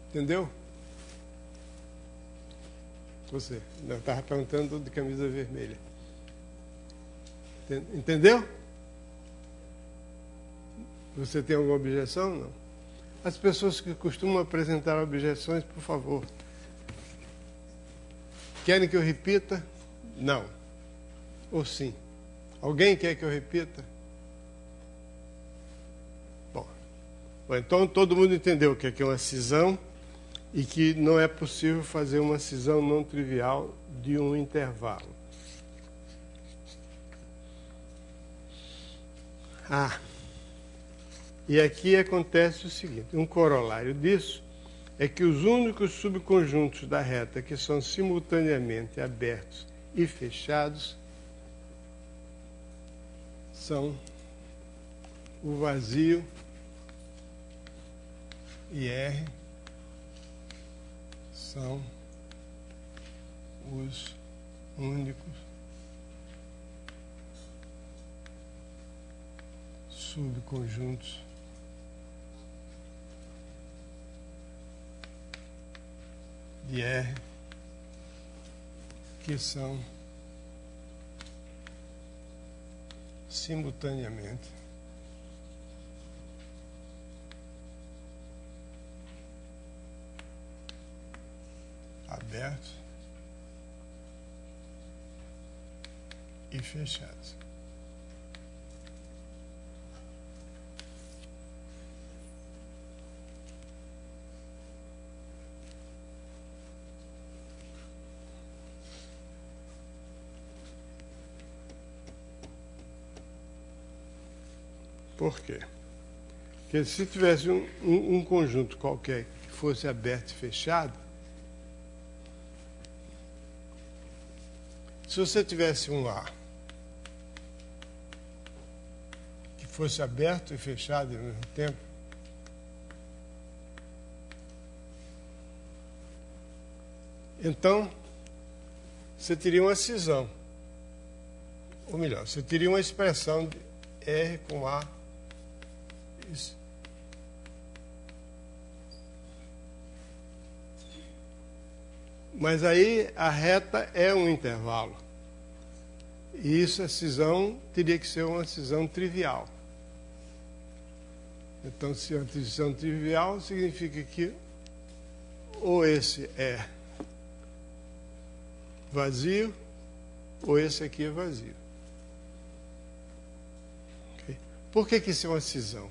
Speaker 1: Entendeu? Você. Eu estava perguntando de camisa vermelha. Entendeu? Você tem alguma objeção? Não. As pessoas que costumam apresentar objeções, por favor. Querem que eu repita? Não. Ou sim? Alguém quer que eu repita? Bom, então todo mundo entendeu o que é uma cisão e que não é possível fazer uma cisão não trivial de um intervalo. E aqui acontece o seguinte, um corolário disso é que os únicos subconjuntos da reta que são simultaneamente abertos e fechados são o vazio e R são os únicos subconjuntos de R que são simultaneamente abertos e fechados. Por quê? Porque se tivesse um conjunto qualquer que fosse aberto e fechado, se você tivesse um A que fosse aberto e fechado ao mesmo tempo, então você teria uma cisão. Ou melhor, você teria uma expressão de R com A. Isso. Mas aí a reta é um intervalo. E isso, a cisão, teria que ser uma cisão trivial. Então, se é uma cisão trivial, significa que ou esse é vazio, ou esse aqui é vazio. Okay? Por que isso é uma cisão?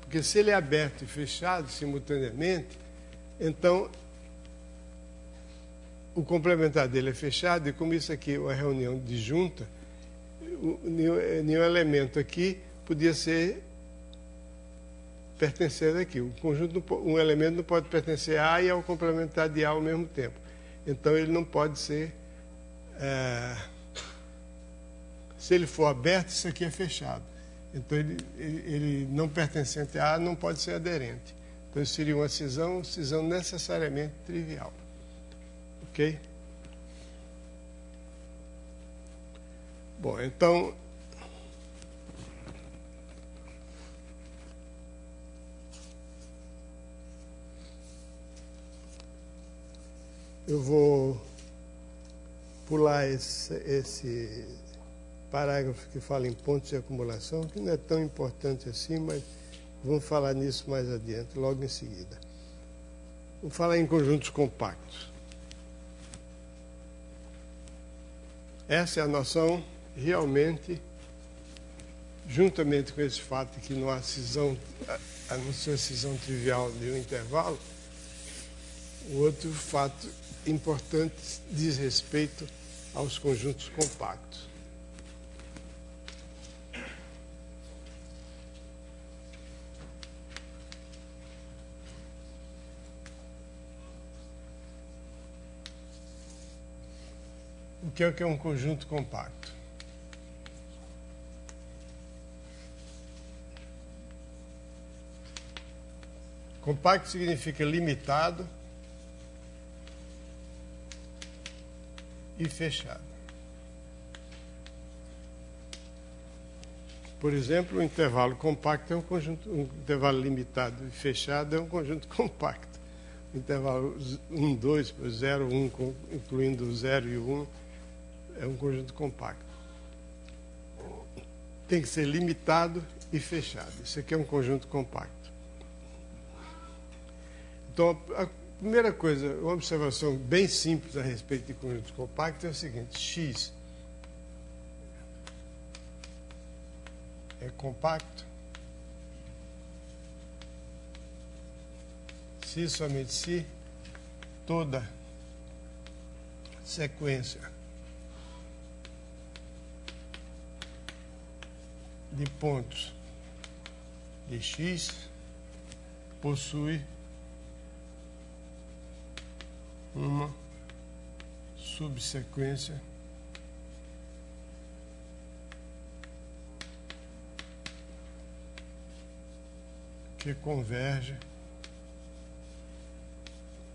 Speaker 1: Porque se ele é aberto e fechado simultaneamente, então o complementar dele é fechado, e como isso aqui é uma reunião disjunta, nenhum elemento aqui podia ser pertencer aqui. Um elemento não pode pertencer a A e ao complementar de A ao mesmo tempo. Então, ele não pode ser... se ele for aberto, isso aqui é fechado. Então, ele não pertencente a A não pode ser aderente. Então, isso seria uma cisão necessariamente trivial. Ok? Bom, então... eu vou pular esse parágrafo que fala em pontos de acumulação, que não é tão importante assim, mas vamos falar nisso mais adiante, logo em seguida. Vamos falar em conjuntos compactos. Essa é a noção, realmente, juntamente com esse fato de que não há cisão, a não ser cisão trivial de um intervalo, o outro fato importante diz respeito aos conjuntos compactos. O que é um conjunto compacto? Compacto significa limitado e fechado. Por exemplo, o intervalo compacto é um conjunto, um intervalo limitado e fechado é um conjunto compacto. O intervalo 1, 2, 0, 1, incluindo o 0 e o 1, é um conjunto compacto. Tem que ser limitado e fechado. Isso aqui é um conjunto compacto. Então, a primeira coisa, uma observação bem simples a respeito de conjuntos compactos é o seguinte: X é compacto se somente se toda sequência de pontos de X possui uma subsequência que converge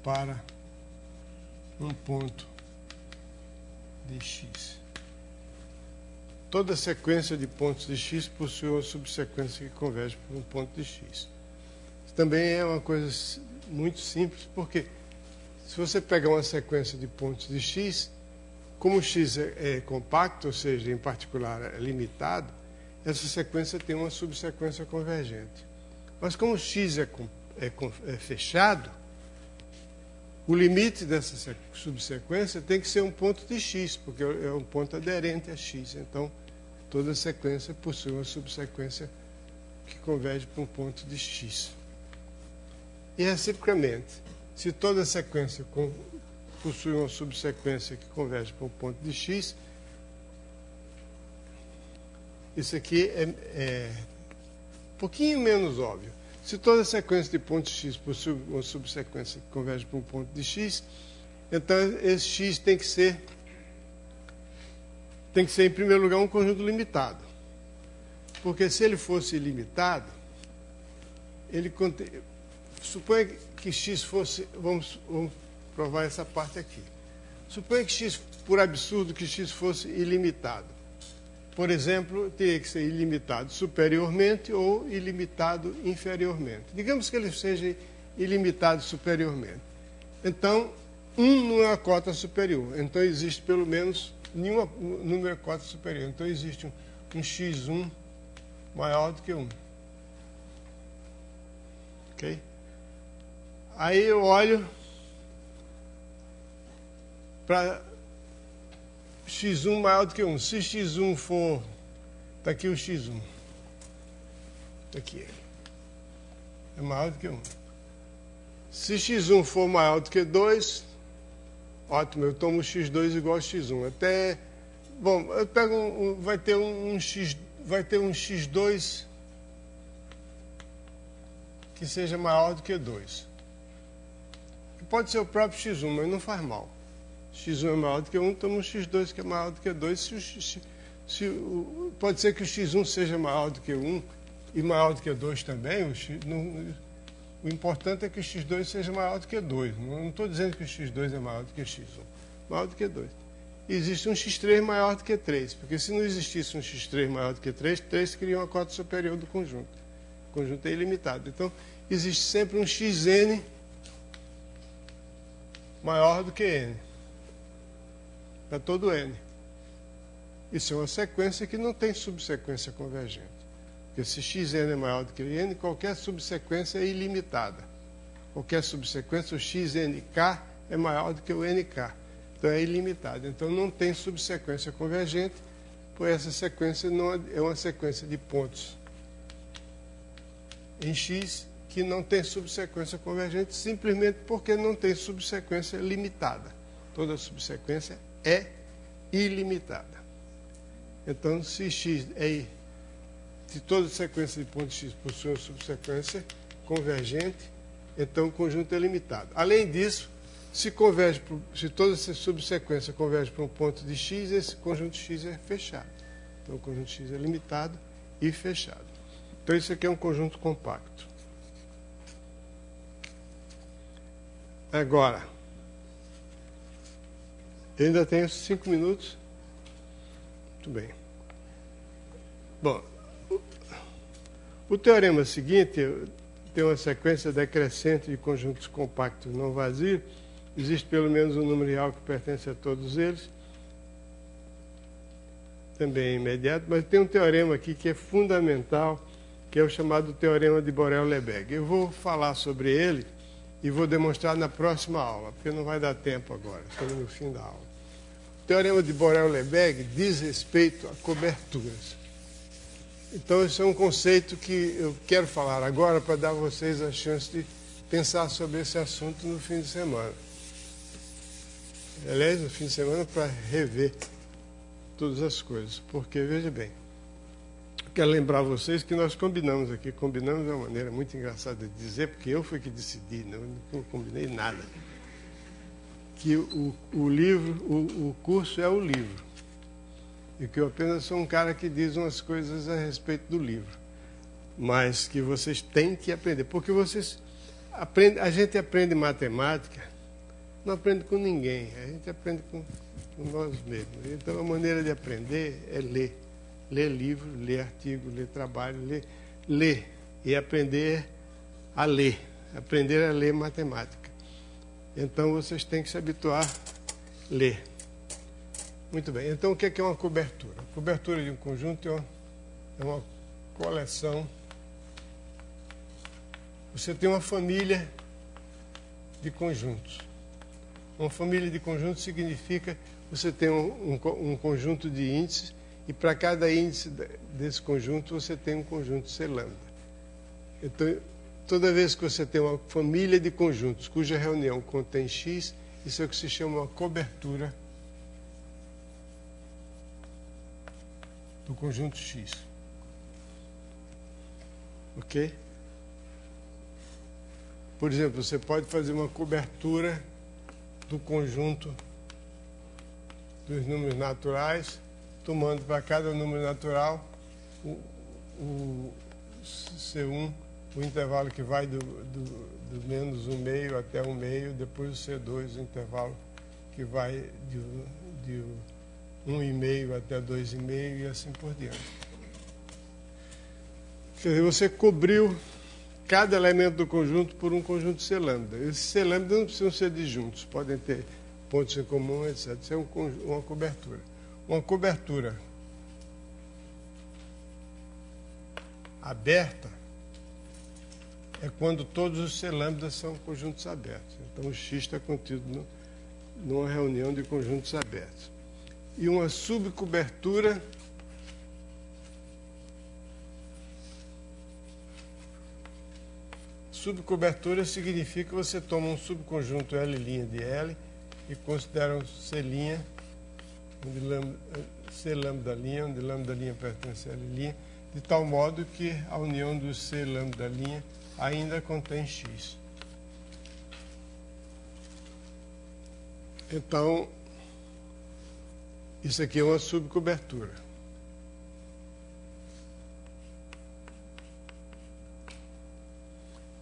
Speaker 1: para um ponto de X. Toda sequência de pontos de X possui uma subsequência que converge para um ponto de X. Isso também é uma coisa muito simples, porque se você pegar uma sequência de pontos de X, como o X é compacto, ou seja, em particular é limitado, essa sequência tem uma subsequência convergente. Mas como o X é fechado, o limite dessa subsequência tem que ser um ponto de X, porque é um ponto aderente a X. Então, toda sequência possui uma subsequência que converge para um ponto de X. E, reciprocamente, se toda sequência possui uma subsequência que converge para um ponto de X, isso aqui é um pouquinho menos óbvio. Se toda sequência de pontos X possui uma subsequência que converge para um ponto de X, então esse X tem que ser, em primeiro lugar, um conjunto limitado. Porque se ele fosse ilimitado, suponha que X fosse, vamos provar essa parte aqui. Suponha que X, por absurdo, que X fosse ilimitado. Por exemplo, teria que ser ilimitado superiormente ou ilimitado inferiormente. Digamos que ele seja ilimitado superiormente. Então, 1 não é uma cota superior. Então, existe pelo menos nenhuma número de cota superior. Então, existe um x1 maior do que 1. Ok? Aí eu olho para x1 maior do que 1. Se x1 for... Está aqui o x1. Está aqui. É maior do que 1. Se x1 for maior do que 2, ótimo, eu tomo x2 igual a x1. Até... Bom, eu pego vai ter um x2 que seja maior do que 2. Pode ser o próprio x1, mas não faz mal. x1 é maior do que 1, então o x2 que é maior do que 2. Pode ser que o x1 seja maior do que 1 e maior do que 2 também. O importante é que o x2 seja maior do que 2. Não estou dizendo que o x2 é maior do que o x1. Maior do que 2. E existe um x3 maior do que 3, porque se não existisse um x3 maior do que 3, 3 cria uma cota superior do conjunto. O conjunto é ilimitado. Então, existe sempre um xn maior do que n. Para todo n. Isso é uma sequência que não tem subsequência convergente. Porque se xn é maior do que n, qualquer subsequência é ilimitada. Qualquer subsequência, o xnk é maior do que o nk. Então é ilimitado. Então não tem subsequência convergente, pois essa sequência não é uma sequência de pontos em x que não tem subsequência convergente, simplesmente porque não tem subsequência limitada. Toda subsequência é ilimitada. Então, se toda sequência de pontos x possui uma subsequência convergente, então o conjunto é limitado. Além disso, se toda essa subsequência converge para um ponto de x, esse conjunto x é fechado. Então, o conjunto x é limitado e fechado. Então, isso aqui é um conjunto compacto. Agora, eu ainda tenho 5 minutos. Muito bem. Bom, o teorema seguinte tem uma sequência decrescente de conjuntos compactos não vazios. Existe pelo menos um número real que pertence a todos eles. Também é imediato, mas tem um teorema aqui que é fundamental, que é o chamado teorema de Borel-Lebesgue. Eu vou falar sobre ele e vou demonstrar na próxima aula, porque não vai dar tempo agora, estamos no fim da aula. O teorema de Borel-Lebesgue diz respeito a coberturas. Então, esse é um conceito que eu quero falar agora para dar a vocês a chance de pensar sobre esse assunto no fim de semana. Aliás, no fim de semana, para rever todas as coisas. Porque, veja bem, quero lembrar a vocês que nós combinamos aqui. Combinamos de uma maneira muito engraçada de dizer, porque eu fui que decidi, não combinei nada. Que o curso é o livro. E que eu apenas sou um cara que diz umas coisas a respeito do livro. Mas que vocês têm que aprender. Porque a gente aprende matemática, não aprende com ninguém. A gente aprende com nós mesmos. Então, a maneira de aprender é ler. Ler livro, ler artigo, ler trabalho, ler. E aprender a ler. Aprender a ler matemática. Então, vocês têm que se habituar a ler. Muito bem. Então, o que é uma cobertura? A cobertura de um conjunto é uma coleção. Você tem uma família de conjuntos. Uma família de conjuntos significa que você tem um conjunto de índices e para cada índice desse conjunto você tem um conjunto C lambda. Então, toda vez que você tem uma família de conjuntos cuja reunião contém x, isso é o que se chama uma cobertura do conjunto x. Ok? Por exemplo, você pode fazer uma cobertura do conjunto dos números naturais, tomando para cada número natural o C1, o intervalo que vai do menos 1/2 até 1/2, depois o C2, o intervalo que vai de 1,5 até 2,5 e assim por diante. Quer dizer, você cobriu cada elemento do conjunto por um conjunto C lambda. Esses C lambda não precisam ser disjuntos, podem ter pontos em comum, etc. Isso é uma cobertura. Uma cobertura aberta é quando todos os C lambdas são conjuntos abertos. Então, o X está contido numa reunião de conjuntos abertos. E uma subcobertura significa que você toma um subconjunto L' de L e considera um C', C lambda', onde lambda' pertence a L', de tal modo que a união do C lambda' ainda contém X. Então, isso aqui é uma subcobertura.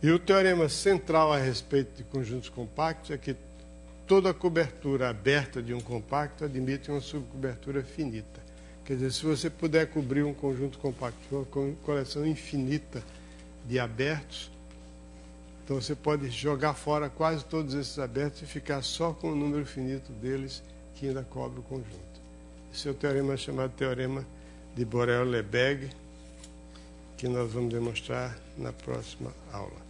Speaker 1: E o teorema central a respeito de conjuntos compactos é que toda cobertura aberta de um compacto admite uma subcobertura finita. Quer dizer, se você puder cobrir um conjunto compacto de uma coleção infinita de abertos, então você pode jogar fora quase todos esses abertos e ficar só com o número finito deles que ainda cobre o conjunto. Esse é o teorema chamado teorema de Borel-Lebesgue, que nós vamos demonstrar na próxima aula.